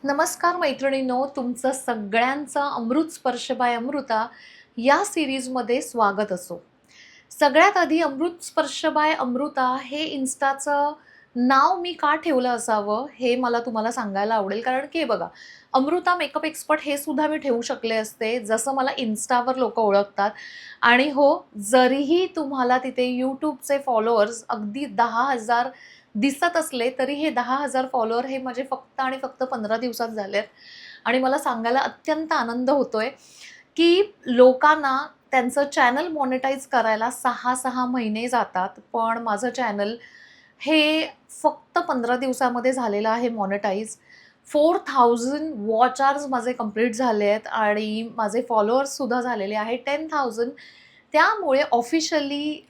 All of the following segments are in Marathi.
नमस्कार मैत्रिणींनो, तुमचं सगळ्यांचं अमृत स्पर्श बाय अमृता या सिरीजमध्ये स्वागत असो. सगळ्यात आधी अमृत स्पर्श बाय अमृता हे इन्स्टाचं नाव मी का ठेवलं असावं हे मला तुम्हाला सांगायला आवडेल. कारण की हे बघा, अमृता मेकअप एक्सपर्ट हे सुद्धा मी ठेवू शकले असते, जसं मला इन्स्टावर लोकं ओळखतात. आणि हो, जरीही तुम्हाला तिथे यूट्यूबचे फॉलोअर्स अगदी 10,000 दिसत असले, तरी हे 10,000 फॉलोअर हे माझे फक्त आणि फक्त 15 दिवसात झालेत. आणि मला सांगायला अत्यंत आनंद होतोय, की लोकांना त्यांचं चॅनल मॉनिटाईज करायला 6-6 महिने जातात. पण माझं चॅनल हे फक्त 15 दिवसामध्ये झालेलं आहे मॉनिटाईज. 4000 वॉच आवर्स माझे कंप्लीट झाले आहेत आणि माझे फॉलोअर्ससुद्धा झालेले आहेत 10,000. त्यामुळे ऑफिशियली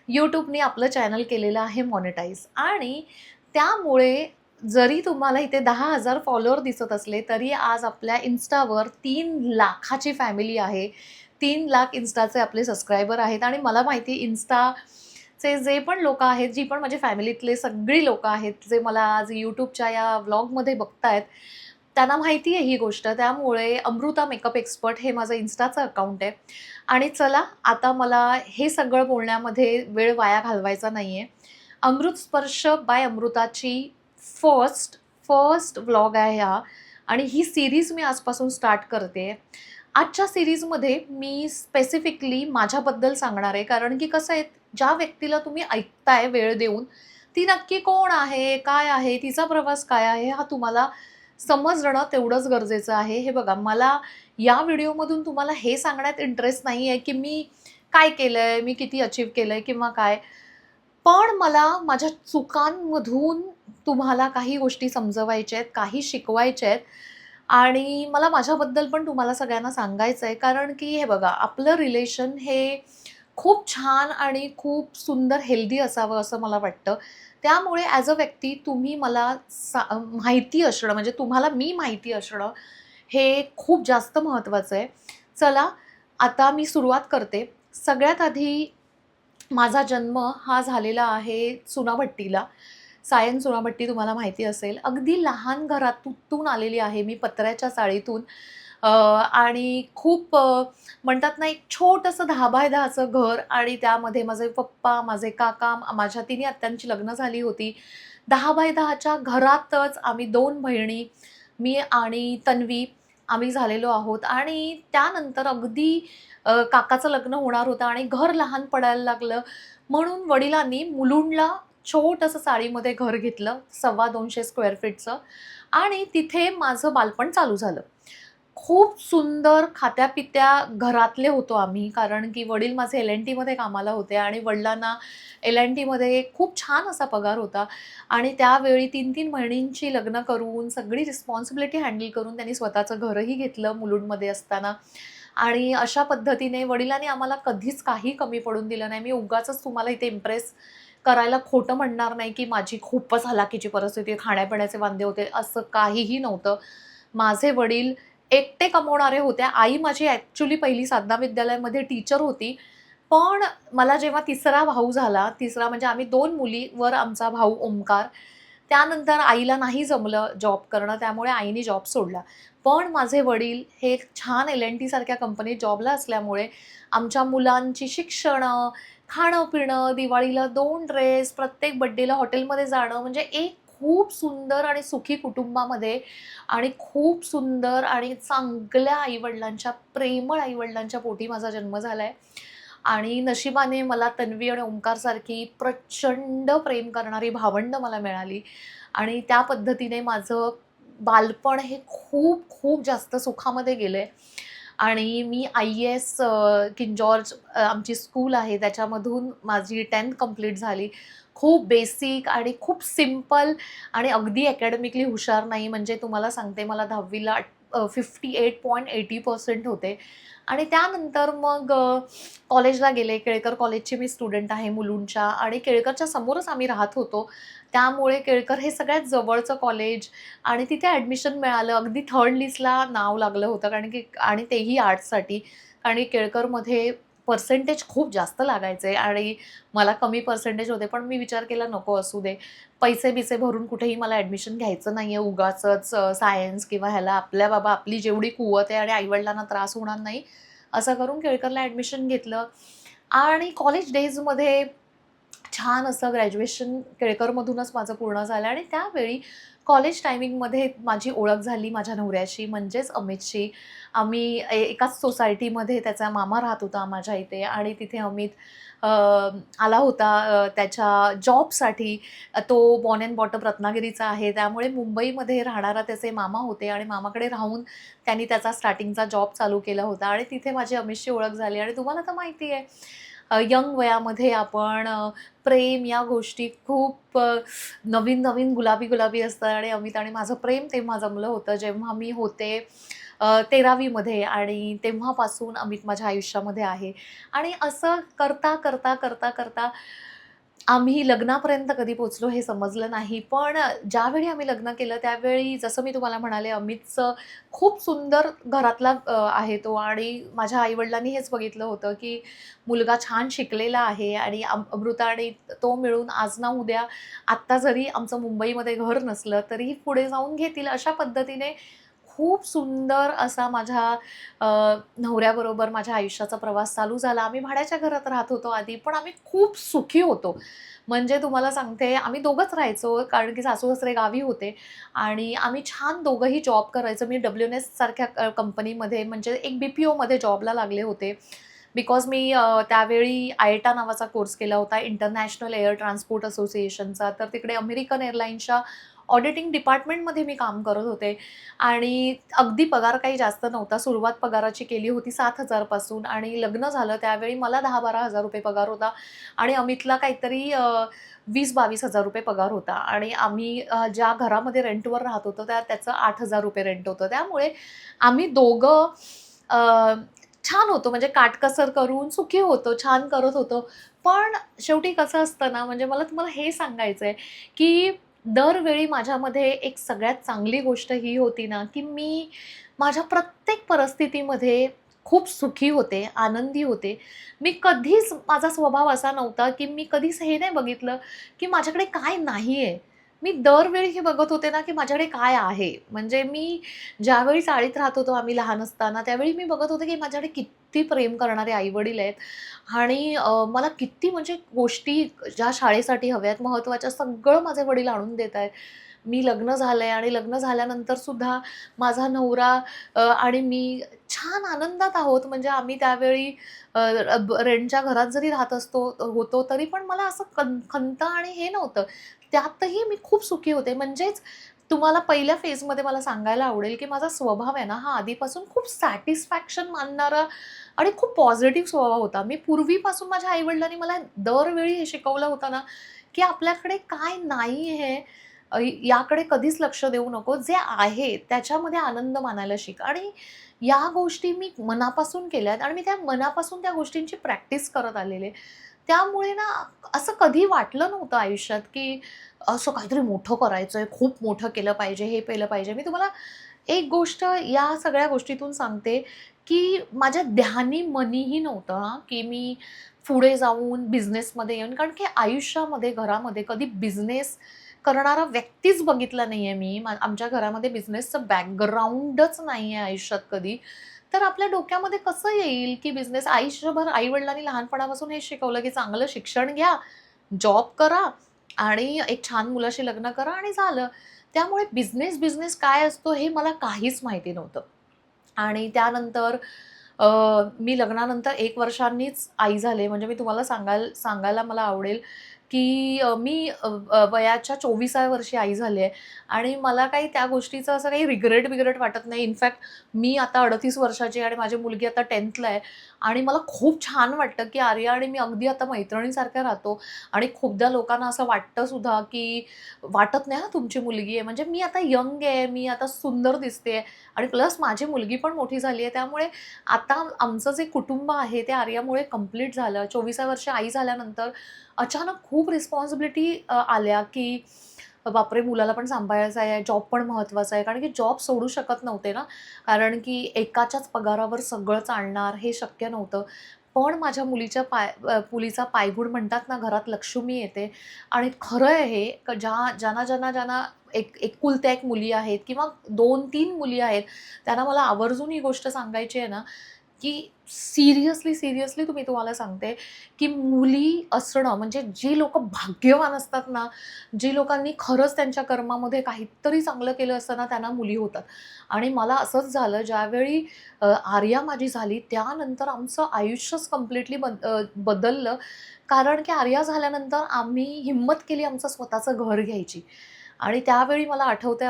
YouTubeने आपलं चॅनल केलेलं आहे मॉनिटाईज. आणि त्यामुळे जरी तुम्हाला इथे 10,000 फॉलोअर दिसत असले, तरी आज आपल्या Instaवर 3,00,000ची फॅमिली आहे. 3,00,000 Instaचे आपले सबस्क्रायबर आहेत. आणि मला माहिती Instaचे जे पण लोकं आहेत, जी पण माझ्या फॅमिलीतले सगळी लोकं आहेत, जे मला आज YouTubeच्या या व्लॉगमध्ये बघतायत, त्यांना माहिती आहे ही गोष्ट. त्यामुळे अमृता मेकअप एक्सपर्ट हे माझं Instaचं अकाउंट आहे. आणि चला, आता मला हे सगळं बोलण्यामध्ये वेळ वाया घालवायचा नाहीये. अमृत स्पर्श बाय अमृताची फर्स्ट व्लॉग आहे हा. आणि ही सीरीज मी आजपासून स्टार्ट करते. आजच्या सीरीजमध्ये मी स्पेसिफिकली माझ्याबद्दल सांगणार आहे. कारण की कसं आहे, ज्या व्यक्तीला तुम्ही ऐकताय वेळ देऊन, ती नक्की कोण आहे, काय आहे, तिचा प्रवास काय आहे, हा तुम्हाला समजणं तेवढंच गरजेचं आहे. हे बघा, मला या व्हिडिओमधून तुम्हाला हे सांगण्यात इंटरेस्ट नाही आहे, की मी काय केलंय, मी किती अचीव्ह केलंय किंवा काय. पण मला माझ्या चुकांमधून तुम्हाला काही गोष्टी समजवायच्या आहेत, काही शिकवायच्या आहेत. आणि मला माझ्याबद्दल पण तुम्हाला सगळ्यांना सांगायचं आहे. कारण की हे बघा, आपलं रिलेशन हे खूप छान आणि खूप सुंदर हेल्दी असावं असं मला वाटतं. त्यामुळे ॲज अ व्यक्ती तुम्ही मला माहिती असणं, म्हणजे तुम्हाला मी माहिती असणं हे खूप जास्त महत्त्वाचं आहे. चला, आता मी सुरुवात करते. सगळ्यात आधी माझा जन्म हा झालेला आहे चुनाभट्टीला. सायन चुनाभट्टी तुम्हाला माहिती असेल. अगदी लहान घरातून आलेली आहे मी, पत्र्याच्या चाळीतून. आणि खूप म्हणतात ना, एक छोटंसं 10x10चं घर. आणि त्यामध्ये माझे पप्पा, माझे काका, माझ्या तिन्ही आत्यांची लग्न झाली होती. 10x10च्या घरातच आम्ही 2 बहिणी, मी आणि तन्वी, आम्ही झालेलो आहोत. आणि त्यानंतर अगदी काकाचं लग्न होणार होतं आणि घर लहान पडायला लागलं. म्हणून वडिलांनी मुलुंडला छोटंसं चाळीमध्ये घर घेतलं, 250 स्क्वेअर फीटचं. आणि तिथे माझं बालपण चालू झालं. खूप सुंदर खात्यापित्या घरातले होतो आम्ही. कारण की वडील माझे L&Tमध्ये कामाला होते आणि वडिलांना L&Tमध्ये खूप छान असा पगार होता. आणि त्यावेळी 3-3 बहिणींची लग्न करून, सगळी रिस्पॉन्सिबिलिटी हँडल करून त्यांनी स्वतःचं घरही घेतलं मुलुंडमध्ये असताना. आणि अशा पद्धतीने वडिलांनी आम्हाला कधीच काही कमी पडून दिलं नाही. मी उगाचच तुम्हाला इथे इम्प्रेस करायला खोटं म्हणणार नाही, की माझी खूपच हलाखीची परिस्थिती, खाण्यापिण्याचे वांदे होते, असं काहीही नव्हतं. माझे वडील एकटे कमवणारे होते. आई माझी ॲक्चुअली पहिली साधना विद्यालयामध्ये टीचर होती. पण मला जेव्हा तिसरा भाऊ झाला, तिसरा म्हणजे आम्ही 2 मुलीवर आमचा भाऊ ओमकार. त्यानंतर आईला नाही जमलं जॉब करणं, त्यामुळे आईने जॉब सोडला. पण माझे वडील हे एक छान L&T सारख्या कंपनीत जॉबला असल्यामुळे आमच्या मुलांची शिक्षणं, खाणं-पिणं, दिवाळीला 2 ड्रेस, प्रत्येक बर्थडेला हॉटेलमध्ये जाणं, म्हणजे एक खूप सुंदर आणि सुखी कुटुंबामध्ये आणि खूप सुंदर आणि चांगल्या आई-वडिलांच्या, प्रेमळ आई-वडिलांच्या पोटी माझा जन्म झालाय. आणि नशिबाने मला तन्वी आणि ओंकारसारखी प्रचंड प्रेम करणारी भावंडं मला मिळाली. आणि त्या पद्धतीने माझं बालपण हे खूप खूप जास्त सुखामध्ये गेलंय. आणि मी IAS किंग जॉर्ज आमची स्कूल आहे, त्याच्यामधून माझी 10th कंप्लीट झाली. खूप बेसिक आणि खूप सिंपल आणि अगदी अकॅडमिकली हुशार नाही. म्हणजे तुम्हाला सांगते, मला 10वीला 58.80% होते. आणि त्यानंतर मग कॉलेजला गेले. केळकर कॉलेजची मी स्टुडंट आहे मुलुंडच्या. आणि केळकरच्या समोरच आम्ही राहत होतो. त्यामुळे केळकर हे सगळ्यात जवळचं कॉलेज. आणि तिथे ॲडमिशन मिळालं. अगदी 3rd लिस्टला नाव लागलं होतं, कारण की आणि तेही आर्ट्ससाठी. कारण की केळकरमध्ये पर्सेंटेज खूप जास्त लागायचे आणि मला कमी पर्सेंटेज होते. पण मी विचार केला नको असू दे. पैसे-बिसे भरून कुठेही मला ॲडमिशन घ्यायचं नाहीये उगाचच सायन्स किंवा ह्याला आपल्या बाबा आपली जेवढी कुवत आहे आणि आई-वडिलांना त्रास होणार नाही, असं करून केळकरला ॲडमिशन घेतलं आणि कॉलेज डेजमध्ये छान असं ग्रॅज्युएशन केळकरमधूनच माझं पूर्ण झालं आणि त्यावेळी कॉलेज टायमिंगमध्ये माझी ओळख झाली माझ्या नवऱ्याशी म्हणजेच अमितशी. आम्ही एकाच सोसायटीमध्ये त्याचा मामा राहत होता माझ्या इथे आणि तिथे अमित अ, आला होता त्याच्या जॉबसाठी. तो बॉर्न अँड बॉटअप रत्नागिरीचा आहे. त्यामुळे मुंबईमध्ये राहणारा त्याचे मामा होते आणि मामाकडे राहून त्यांनी त्याचा स्टार्टिंगचा जॉब चालू केला होता आणि तिथे माझी अमितशी ओळख झाली आणि तुम्हाला तर माहिती आहे यंग वयामध्ये आपण प्रेम या गोष्टी खूप नवीन-नवीन, गुलाबी-गुलाबी असतात आणि अमित आणि माझं प्रेम तेव्हा जमलं होतं जेव्हा मी होते 13वी मध्ये आणि तेव्हापासून अमित माझ्या आयुष्यामध्ये आहे. आणि असं करता आम्ही लग्नापर्यंत कधी पोहोचलो हे समजलं नाही. पण ज्यावेळी आम्ही लग्न केलं त्यावेळी जसं मी तुम्हाला म्हणाले अमितचं खूप सुंदर घरातला आहे तो आणि माझ्या आई-वडिलांनी हेच बघितलं होतं, की मुलगा छान शिकलेला आहे आणि अमृता आणि तो मिळून आज ना उद्या आत्ता जरी आमचं मुंबईमध्ये घर नसलं तरीही पुढे जाऊन घेतील अशा पद्धतीने खूप सुंदर असा माझ्या अ, नवऱ्याबरोबर माझ्या आयुष्याचा प्रवास चालू झाला. आम्ही भाड्याच्या घरात राहत होतो आधी, पण आम्ही खूप सुखी होतो. म्हणजे तुम्हाला सांगते आम्ही दोघंच राहायचो कारण की सासू-सासरे गावी होते आणि आम्ही छान दोघंही जॉब करायचो. मी WNS सारख्या कंपनीमध्ये म्हणजे एक BPOमध्ये जॉबला लागले होते. बिकॉज मी त्यावेळी आयटा नावाचा कोर्स केला होता, इंटरनॅशनल एअर ट्रान्सपोर्ट असोसिएशनचा. तर तिकडे अमेरिकन एअरलाईन्सच्या ऑडिटिंग डिपार्टमेंटमध्ये मी काम करत होते आणि अगदी पगार काही जास्त नव्हता. सुरुवात पगाराची केली होती 7,000 पासून आणि लग्न झालं त्यावेळी मला ₹10,000-12,000 पगार होता आणि अमितला काहीतरी ₹20,000-22,000 पगार होता आणि आम्ही ज्या घरामध्ये रेंटवर राहत होतो त्याचं ₹8,000 रेंट होतं. त्यामुळे आम्ही दोघं अ, छान होतो म्हणजे काटकसर करून सुखी होतो, छान करत होतो. पण शेवटी कसं असतं ना, म्हणजे मला तुम्हाला हे सांगायचंय, की दरवेळी माझ्यामध्ये एक सगळ्यात चांगली गोष्ट ही होती ना, की मी माझ्या प्रत्येक परिस्थितीमध्ये खूप सुखी होते, आनंदी होते. मी कधीच माझा स्वभाव असा नव्हता, की मी कधीच हे नाही बघितलं, की माझ्याकडे काय नाहीये. मी दरवेळी हे बघत होते ना, की माझ्याकडे काय आहे. म्हणजे मी ज्यावेळी चाळीत राहत होतो आम्ही लहान असताना, त्यावेळी मी बघत होते, की माझ्याकडे किती प्रेम करणारे आई-वडील आहेत आणि मला किती म्हणजे गोष्टी ज्या शाळेसाठी हव्या आहेत महत्त्वाच्या सगळं माझे वडील आणून देत आहेत. मी लग्न झालंय आणि लग्न झाल्यानंतर सुद्धा माझा नवरा आणि मी छान आनंदात आहोत. म्हणजे आम्ही त्यावेळी रेंटच्या घरात जरी राहत होतो तरी पण मला असं खंत आणि हे नव्हतं. त्यातही मी खूप सुखी होते. म्हणजेच तुम्हाला पहिल्या फेजमध्ये मला सांगायला आवडेल, की माझा स्वभाव आहे ना, हा आधीपासून खूप सॅटिस्फॅक्शन मानणारा आणि खूप पॉझिटिव्ह स्वभाव होता. मी पूर्वीपासून माझ्या आई-वडिलांनी मला दरवेळी हे शिकवलं होतं ना, की आपल्याकडे काय नाही आहे याकडे कधीच लक्ष देऊ नको. जे आहे त्याच्यामध्ये आनंद मानायला शिक आणि या गोष्टी मी मनापासून केल्यात आणि मी त्या मनापासून त्या गोष्टींची प्रॅक्टिस करत आलेले. त्यामुळे ना असं कधी वाटलं नव्हतं आयुष्यात, की असं काहीतरी मोठं करायचंय, खूप मोठं केलं पाहिजे, हे केलं पाहिजे. मी तुम्हाला एक गोष्ट या सगळ्या गोष्टीतून सांगते, की माझ्या ध्यानी मनीही नव्हतं हां, की मी पुढे जाऊन बिझनेसमध्ये येईन. कारण की आयुष्यामध्ये, घरामध्ये कधी बिझनेस करणारा व्यक्तीच बघितला नाहीये मी. आमच्या घरामध्ये बिझनेसचं बॅकग्राऊंडच नाहीये आयुष्यात कधी. तर आपल्या डोक्यामध्ये कसं येईल, की बिझनेस आयुष्यभर आई-वडिलांनी लहानपणापासून हेच शिकवलं, की चांगलं शिक्षण घ्या, जॉब करा आणि एक छान मुलाशी लग्न करा आणि झालं. त्यामुळे बिझनेस काय असतो हे मला काहीच माहिती नव्हतं. आणि त्यानंतर अ, मी लग्नानंतर 1 वर्षांनीच आई झाले. म्हणजे मी तुम्हाला सांगायला मला आवडेल, की मी वयाच्या 24व्या वर्षी आई झाली आहे आणि मला काही त्या गोष्टीचं असं काही रिग्रेट-बिग्रेट वाटत नाही. इनफॅक्ट मी आता 38 वर्षाची आहे आणि माझी मुलगी आता 10thला आहे आणि मला खूप छान वाटतं, की आर्या आणि मी अगदी आता मैत्रिणीसारख्या राहतो आणि खूपदा लोकांना असं वाटतं सुद्धा, की वाटत नाही हां, तुमची मुलगी आहे. म्हणजे मी आता यंग आहे, मी आता सुंदर दिसते आणि प्लस माझी मुलगी पण मोठी झाली आहे. त्यामुळे आता आमचं जे कुटुंब आहे ते आर्यामुळे कंप्लीट झालं. 24व्या वर्षी आई झाल्यानंतर अचानक खूप रिस्पॉन्सिबिलिटी आल्या, की बापरे! मुलाला पण सांभाळायचं आहे, जॉब पण महत्त्वाचा आहे. कारण की जॉब सोडू शकत नव्हते ना, कारण की एकाच्याच पगारावर सगळं चालणार हे शक्य नव्हतं. पण माझ्या मुलीचा पायगुण म्हणतात ना, घरात लक्ष्मी येते. आणि खरं आहे हे, ज्यांना एकुलत्या एक मुली आहेत किंवा 2-3 मुली आहेत, त्यांना मला आवर्जून ही गोष्ट सांगायची आहे ना, की सिरियसली तुम्हाला सांगते, की मुली असणं म्हणजे जी लोकं भाग्यवान असतात ना, जी लोकांनी खरंच त्यांच्या कर्मामध्ये काहीतरी चांगलं केलं असतं ना, त्यांना मुली होतात. आणि मला असंच झालं ज्यावेळी आर्या माझी झाली, त्यानंतर आमचं आयुष्यच कंप्लीटली बदललं. कारण की आर्या झाल्यानंतर आम्ही हिम्मत केली आमचं स्वतःचं घर घ्यायची. आणि त्यावेळी मला आठवतंय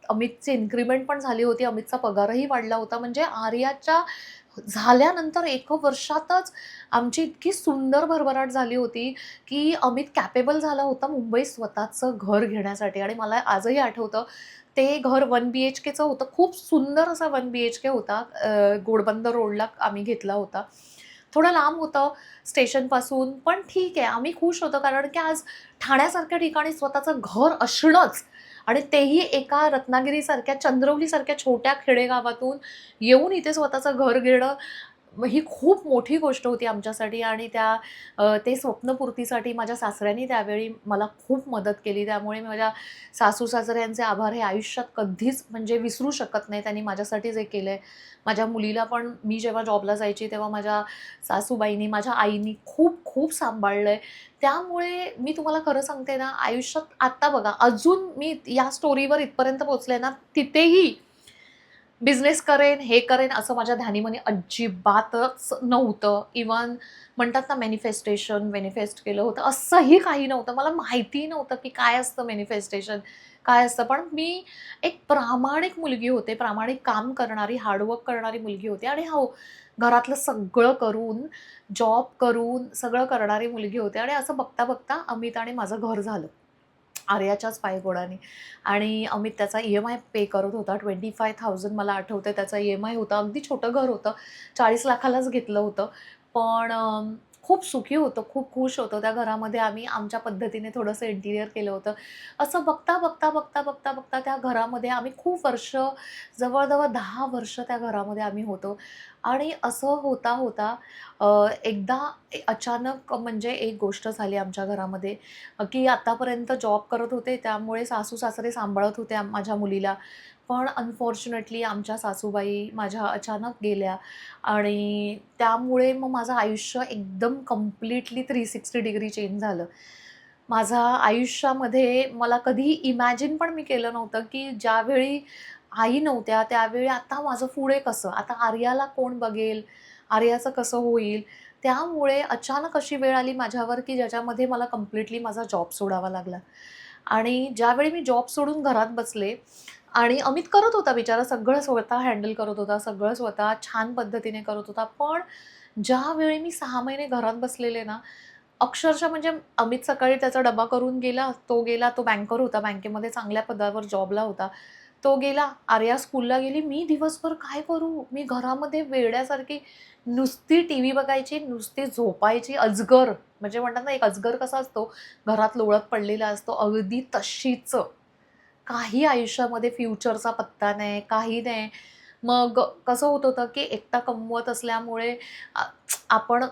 अमितची इन्क्रिमेंट पण झाली होती. अमितचा पगारही वाढला होता. म्हणजे आर्याच्या झाल्यानंतर 1 वर्षातच आमची इतकी सुंदर भरभराट झाली होती, की अमित कॅपेबल झाला होता मुंबईत स्वतःचं घर घेण्यासाठी. आणि मला आजही आठवतं ते घर 1 BHKचं होतं. खूप सुंदर असा 1 BHK होता. घोडबंदर रोडला आम्ही घेतला होता. थोडं लांब होतं स्टेशनपासून, पण ठीक आहे. आम्ही खुश होतो कारण की आज ठाण्यासारख्या ठिकाणी स्वतःचं घर असणंच आणि तेही एका रत्नागिरीसारख्या, चंद्रवलीसारख्या छोट्या खेडेगावातून येऊन इथे स्वतःचं घर घेणं मग ही खूप मोठी गोष्ट होती आमच्यासाठी. आणि ते स्वप्नपूर्तीसाठी माझ्या सासऱ्यांनी त्यावेळी मला खूप मदत केली. त्यामुळे मी माझ्या सासू-सासऱ्यांचे आभार हे आयुष्यात कधीच म्हणजे विसरू शकत नाही. त्यांनी माझ्यासाठी जे केलंय, माझ्या मुलीला पण मी जेव्हा जॉबला जायची तेव्हा माझ्या सासूबाईंनी, माझ्या आईनी खूप खूप सांभाळलंय. त्यामुळे मी तुम्हाला खरं सांगते ना, आयुष्यात आता बघा अजून मी या स्टोरीवर इथपर्यंत पोहोचले ना, तिथेही बिझनेस करेन, हे करेन असं माझ्या ध्यानीमनी अजिबातच नव्हतं. इव्हन म्हणतात ना मॅनिफेस्ट केलं होतं, असंही काही नव्हतं. मला माहितीही नव्हतं की काय असतं मॅनिफेस्टेशन, काय असतं. पण मी एक प्रामाणिक मुलगी होते, प्रामाणिक काम करणारी, हार्डवर्क करणारी मुलगी होते. आणि हो, घरातलं सगळं करून, जॉब करून, सगळं करणारी मुलगी होते. आणि असं बघता-बघता अमित आणि माझं घर झालं. आर्याच्याच पायगुणाने. आणि अमित त्याचा ई-एम-आय पे करत होता. 25,000 मला आठवतंय त्याचा ई-एम-आय होता. अगदी छोटं घर होतं. 40,00,000लाच घेतलं होतं. पण खूप सुखी होतो, खूप खुश होतो. त्या घरामध्ये आम्ही आमच्या पद्धतीने थोडंसं इंटिरियर केलं होतं. असं बघता त्या घरामध्ये आम्ही खूप वर्ष, जवळ-जवळ 10 वर्ष त्या घरामध्ये आम्ही होतो. आणि असं होता एकदा अचानक म्हणजे एक गोष्ट झाली आमच्या घरामध्ये, की आतापर्यंत जॉब करत होते त्यामुळे सासू-सासरे सांभाळत होते माझ्या मुलीला. पण अनफॉर्च्युनेटली आमच्या सासूबाई माझ्या अचानक गेल्या आणि त्यामुळे मग माझं आयुष्य एकदम कंप्लीटली 360 डिग्री चेंज झालं. माझा आयुष्यामध्ये मला कधीही इमॅजिन पण मी केलं नव्हतं, की ज्यावेळी आई नव्हत्या त्यावेळी आता माझं पुढे कसं? आता आर्याला कोण बघेल? आर्याचं कसं होईल? त्यामुळे अचानक अशी वेळ आली माझ्यावर, की ज्याच्यामध्ये मला कंप्लीटली माझा जॉब सोडावा लागला. आणि ज्यावेळी मी जॉब सोडून घरात बसले आणि अमित करत होता बिचारा सगळं स्वतः हँडल करत होता, सगळं स्वतः छान पद्धतीने करत होता. पण ज्यावेळी मी 6 महिने घरात बसलेले ना, अक्षरशः म्हणजे अमित सकाळी त्याचा डबा करून गेला, तो बँकर होता, बँकेमध्ये चांगल्या पदावर जॉबला होता. तो गेला, आर्या स्कूलला गेली. मी दिवसभर काय करू? मी घरामध्ये वेड्यासारखी नुसती टीव्ही बघायची, नुसती झोपायची. अजगर म्हणजे म्हणतात ना, एक अजगर कसा असतो, घरात लोळत पडलेला असतो, अगदी तशीच. काही आयुष्यामध्ये फ्युचरचा पत्ता नाही, काही नाही. मग कसं होत होतं, की एकटा कमवत असल्यामुळे अ, आपण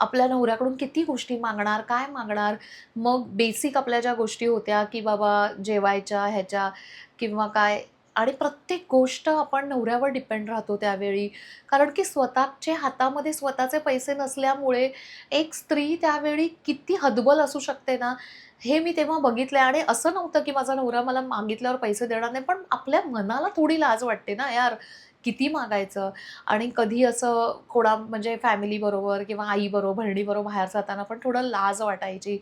आपल्या नवऱ्याकडून किती गोष्टी मागणार, काय मागणार? मग बेसिक आपल्या ज्या गोष्टी होत्या, की बाबा जेवायच्या ह्याच्या किंवा काय आणि प्रत्येक गोष्ट आपण नवऱ्यावर डिपेंड राहतो त्यावेळी. कारण की स्वतःच्या हातामध्ये स्वतःचे पैसे नसल्यामुळे एक स्त्री त्यावेळी किती हतबल असू शकते ना, हे मी तेव्हा बघितलंय. आणि असं नव्हतं, की माझा नवरा मला मागितल्यावर पैसे देणार नाही, पण आपल्या मनाला थोडी लाज वाटते ना, यार किती मागायचं? आणि कधी असं म्हणजे फॅमिलीबरोबर किंवा आईबरोबर, बहिणीबरोबर बाहेर जाताना पण थोडं लाज वाटायची.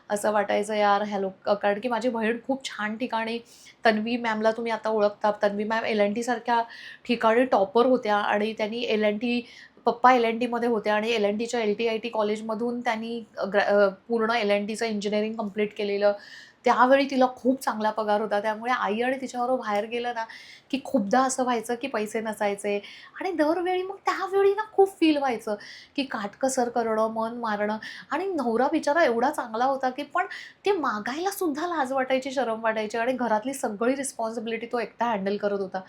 असं वाटायचं यार ह्या कारण की माझी बहीण खूप छान ठिकाणी तन्वी मॅमला तुम्ही आता ओळखता. तन्वी मॅम एल-एन-टी सारख्या ठिकाणी टॉपर होत्या आणि त्यांनी एल-एन-टी पप्पा एल-एन-टीमध्ये होते आणि एल-एन-टीच्या एल-टी-आय-टी कॉलेजमधून त्यांनी पूर्ण एल-एन-टीचं इंजिनिअरिंग कंप्लीट केलेलं. त्यावेळी तिला खूप चांगला पगार होता. त्यामुळे आई आणि तिच्याबरोबर बाहेर गेलं ना, की खूपदा असं व्हायचं, की पैसे नसायचे आणि दरवेळी मग त्यावेळी ना खूप फील व्हायचं, की काटकसर करणं, मन मारणं. आणि नवरा बिचारा एवढा चांगला होता, की पण ते मागायला सुद्धा लाज वाटायची, शरम वाटायची आणि घरातली सगळी रिस्पॉन्सिबिलिटी तो एकटा हँडल करत होता.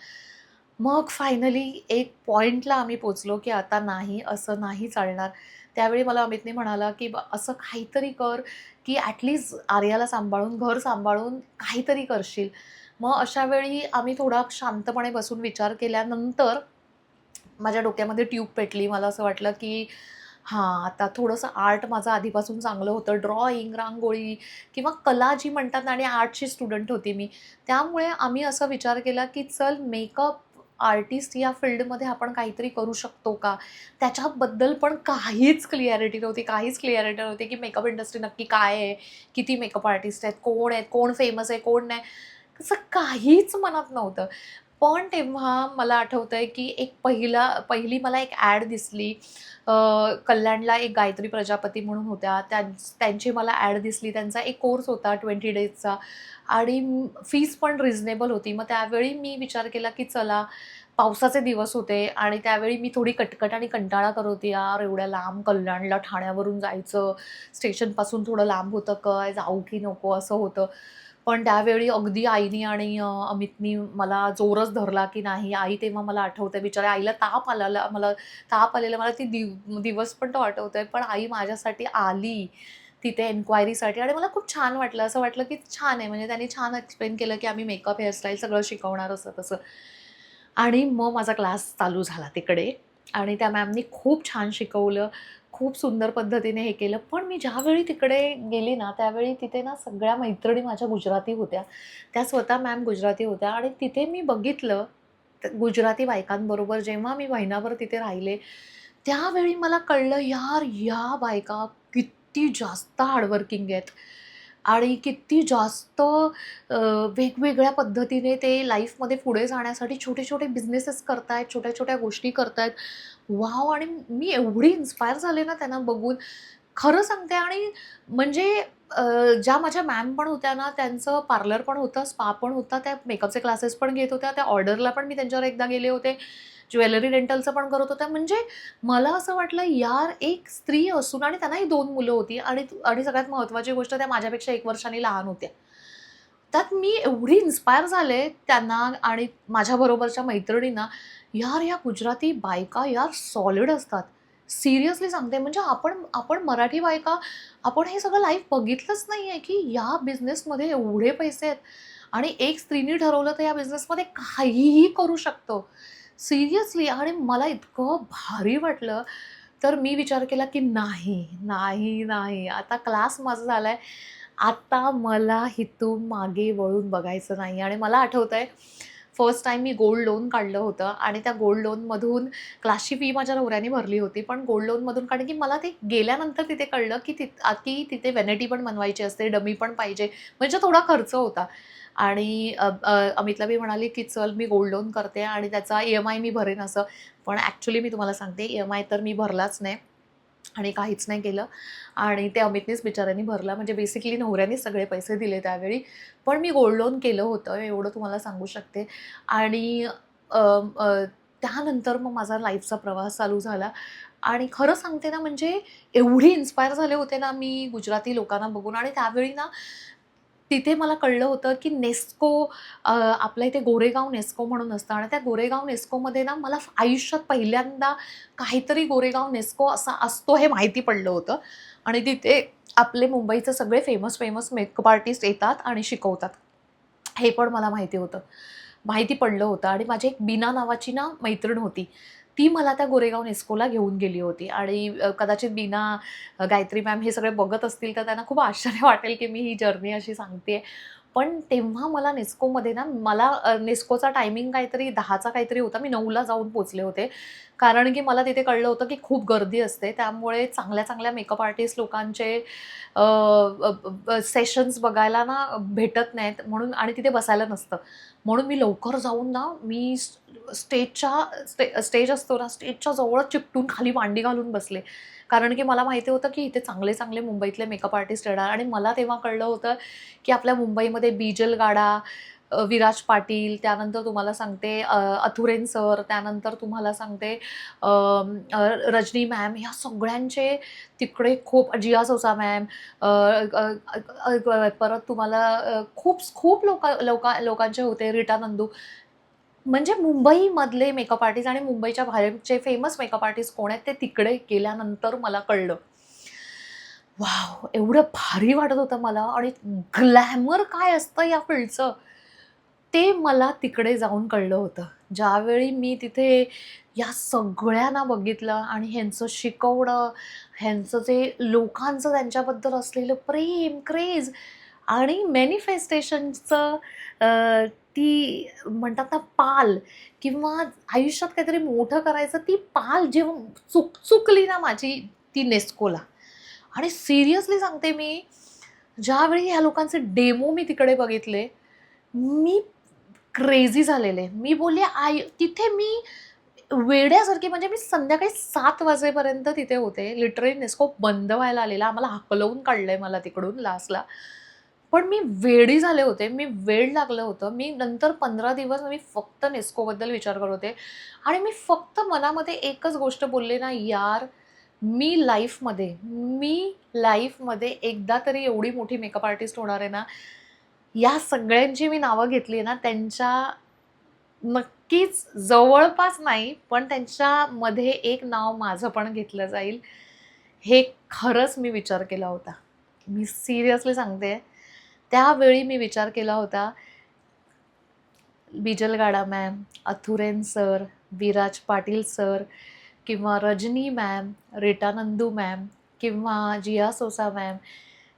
मग फायनली एक पॉइंटला आम्ही पोहोचलो, की आता नाही, असं नाही चालणार. त्यावेळी मला अमितने म्हणाला, की असं काहीतरी कर, की ॲटलीस्ट आर्याला सांभाळून, घर सांभाळून काहीतरी करशील." मग अशा वेळी आम्ही थोडा शांतपणे बसून विचार केल्यानंतर माझ्या डोक्यामध्ये ट्यूब पेटली. मला असं वाटलं, की हां, आता थोडंसं आर्ट माझं आधीपासून चांगलं होतं. ड्रॉइंग, रांगोळी किंवा कला जी म्हणतात ना, आणि आर्टची स्टुडंट होती मी. त्यामुळे आम्ही असा विचार केला, की चल मेकअप आर्टिस्ट या फील्डमध्ये आपण काहीतरी करू शकतो का? त्याच्याबद्दल पण काहीच क्लिअॅरिटी नव्हती, काहीच क्लिअॅरिटी नव्हती, की मेकअप इंडस्ट्री नक्की काय आहे? किती मेकअप आर्टिस्ट आहेत? कोण आहेत? कोण फेमस आहे? कोण नाही? असं काहीच मनात नव्हतं. पण तेव्हा मला आठवतंय, की पहिली मला एक ॲड दिसली. अ, कल्याणला एक गायत्री प्रजापती म्हणून होत्या. त्यांची मला ॲड दिसली. त्यांचा एक कोर्स होता 20 डेजचा आणि फीस पण रिझनेबल होती. मग त्यावेळी मी विचार केला, की चला पावसाचे दिवस होते आणि त्यावेळी मी थोडी कटकट आणि कंटाळा करत होती. यार एवढ्या लांब कल्याणला ठाण्यावरून जायचं, स्टेशनपासून थोडं लांब होतं, काय जाऊ की नको असं होतं. पण त्यावेळी अगदी आईनी आणि अमितनी मला जोरच धरला, की नाही. आई तेव्हा मला आठवतंय बिचाऱ्या आईला ताप आलेला मला दिवस पण तो आठवतोय. पण आई माझ्यासाठी आली तिथे एन्क्वायरीसाठी आणि मला खूप छान वाटलं. असं वाटलं, की छान आहे म्हणजे त्यांनी छान एक्सप्लेन केलं, की आम्ही मेकअप, हेअरस्टाईल सगळं शिकवणार असं तसं. आणि मग माझा क्लास चालू झाला तिकडे आणि त्या मॅमनी खूप छान शिकवलं. खूप सुंदर पद्धतीने हे केलं. पण मी ज्यावेळी तिकडे गेली ना, त्यावेळी तिथे ना सगळ्या मैत्रिणी माझ्या गुजराती होत्या. त्या स्वतः मॅम गुजराती होत्या आणि तिथे मी बघितलं गुजराती बायकांबरोबर जेव्हा मी महिनाभर तिथे राहिले, त्यावेळी मला कळलं यार ह्या बायका किती जास्त हार्डवर्किंग आहेत आणि किती जास्त वेगवेगळ्या पद्धतीने ते लाईफमध्ये पुढे जाण्यासाठी छोटे-छोटे बिझनेसेस करतायत, छोट्या-छोट्या गोष्टी करतायत. वॉव! आणि मी एवढी इन्स्पायर झाले ना त्यांना बघून. खरं सांगते आणि म्हणजे अ, ज्या माझ्या मॅम पण होत्या ना, त्यांचं पार्लर पण होतं, स्पा पण होता. त्या मेकअपचे क्लासेस पण घेत होत्या. त्या ऑर्डरला पण मी त्यांच्यावर एकदा गेले होते. ज्वेलरी रेंटलचं पण करत होत्या. म्हणजे मला असं वाटलं, यार एक स्त्री असून आणि त्यांनाही 2 मुलं होती आणि आणि सगळ्यात महत्त्वाची गोष्ट त्या माझ्यापेक्षा 1 वर्षांनी लहान होत्या. त्यात मी एवढी इन्स्पायर झाले त्यांना आणि माझ्याबरोबरच्या मैत्रिणींना, यार ह्या गुजराती बायका यार सॉलिड असतात. सिरियसली सांगते म्हणजे आपण आपण मराठी बायका, आपण हे सगळं लाईफ बघितलंच नाहीये, की या बिझनेसमध्ये एवढे पैसे आहेत आणि एक स्त्रीनी ठरवलं तर या बिझनेसमध्ये काहीही करू शकतो. सिरियसली आणि मला इतकं भारी वाटलं. तर मी विचार केला, की नाही, नाही, नाही. आता क्लास माझा झालाय. आता मला इथून मागे वळून बघायचं नाही आणि मला आठवतंय फर्स्ट टाईम मी गोल्ड लोन काढलं होतं आणि त्या गोल्ड लोनमधून क्लासची फी माझ्या नवऱ्याने भरली होती. पण गोल्ड लोनमधून कारण की मला ते गेल्यानंतर तिथे कळलं, की तिथे व्हॅनिटी पण बनवायची असते, डमी पण पाहिजे. म्हणजे थोडा खर्च होता. आणि अमितला मी म्हणाले, की "चल मी गोल्ड लोन करते आणि त्याचा ई-एम-आय मी भरेन" असं. पण ॲक्चुअली मी तुम्हाला सांगते ई-एम-आय तर मी भरलाच नाही आणि काहीच नाही केलं आणि ते अमितनीच बिचाऱ्यानी भरला. म्हणजे बेसिकली नवऱ्यानेच सगळे पैसे दिले त्यावेळी. पण मी गोल्ड लोन केलं होतं एवढं तुम्हाला सांगू शकते आणि अ, अ, त्यानंतर मग माझा लाईफचा प्रवास चालू झाला आणि खरं सांगते ना म्हणजे एवढी इन्स्पायर झाले होते ना मी गुजराती लोकांना बघून आणि त्यावेळी ना तिथे मला कळलं होतं, की नेस्को आपल्या इथे गोरेगाव नेस्को म्हणून असतं आणि त्या गोरेगाव नेस्कोमध्ये ना मला आयुष्यात पहिल्यांदा काहीतरी गोरेगाव नेस्को असा असतो हे माहिती पडलं होतं आणि तिथे आपले मुंबईचे सगळे फेमस मेकअप आर्टिस्ट येतात आणि शिकवतात. हे पण मला माहिती होतं. माहिती पडलं होतं आणि माझी एक बीना नावाची ना मैत्रीण होती. ती मला त्या गोरेगाव नेस्कोला घेऊन गेली होती आणि कदाचित बीना, गायत्री मॅम हे सगळे बघत असतील तर त्यांना खूप आश्चर्य वाटेल, की मी ही जर्नी अशी सांगतेय. पण तेव्हा मला नेस्कोमध्ये ना मला नेस्कोचा टायमिंग काहीतरी 10चा काहीतरी होता. मी 9ला जाऊन पोहोचले होते. कारण की मला तिथे कळलं होतं, की खूप गर्दी असते. त्यामुळे चांगल्या-चांगल्या मेकअप आर्टिस्ट लोकांचे सेशन्स बघायला ना भेटत नाहीत म्हणून आणि तिथे बसायला नसतं. म्हणून मी लवकर जाऊन ना मी स्टेज असतो ना, स्टेजच्या जवळच चिकटून खाली मांडी घालून बसले. कारण की मला माहिती होतं, की इथे चांगले-चांगले मुंबईतले मेकअप आर्टिस्ट येणार आणि मला तेव्हा कळलं होतं, की आपल्या मुंबईमध्ये बिजल गाडा, विराज पाटील, त्यानंतर तुम्हाला सांगते अथुरेन सर, त्यानंतर तुम्हाला सांगते रजनी मॅम ह्या सगळ्यांचे तिकडे खूप जिया सोसा मॅम, परत तुम्हाला खूप खूप लोकांचे होते, रीटा नंदू. म्हणजे मुंबईमधले मेकअप आर्टिस्ट आणि मुंबईच्या बाहेरचे फेमस मेकअप आर्टिस्ट कोण आहेत ते तिकडे गेल्यानंतर मला कळलं. वॉव! एवढं भारी वाटत होतं मला आणि ग्लॅमर काय असतं या फील्डचं, ते मला तिकडे जाऊन कळलं होतं. ज्यावेळी मी तिथे या सगळ्यांना बघितलं आणि ह्यांचं शिकवणं, ह्यांचं जे लोकांचं त्यांच्याबद्दल असलेलं प्रेम, क्रेज आणि मॅनिफेस्टेशनचं ती म्हणतात ना पाल किंवा आयुष्यात काहीतरी मोठं करायचं ती पाल जेव्हा चुकली ना माझी ती नेस्कोला. आणि सिरियसली सांगते मी, ज्यावेळी ह्या लोकांचे डेमो मी तिकडे बघितले, मी क्रेझी झालेले. मी बोलले तिथे मी वेड्यासारखी म्हणजे मी संध्याकाळी 7 वाजेपर्यंत तिथे होते. लिटरली नेस्को बंद व्हायला आलेला. आम्हाला हाकलवून काढलंय मला तिकडून लास्टला. पण मी वेडी झाले होते. मी वेड लागलं होतं. मी नंतर 15 दिवस मी फक्त नेस्कोबद्दल विचार करत होते आणि मी फक्त मनामध्ये एकच गोष्ट बोलले ना, यार मी लाईफमध्ये एकदा तरी एवढी मोठी मेकअप आर्टिस्ट होणार आहे ना, या सगळ्यांची मी नावं घेतली ना, त्यांच्या नक्कीच जवळपास नाही, पण त्यांच्यामध्ये एक नाव माझं पण घेतलं जाईल. हे खरंच मी विचार केला होता. मी सिरियसली सांगते. त्यावेळी मी विचार केला होता. बिजल गाडा मॅम, अथुरेन सर, विराज पाटील सर किंवा रजनी मॅम, रीटा नंदू मॅम किंवा जिया सोसा मॅम,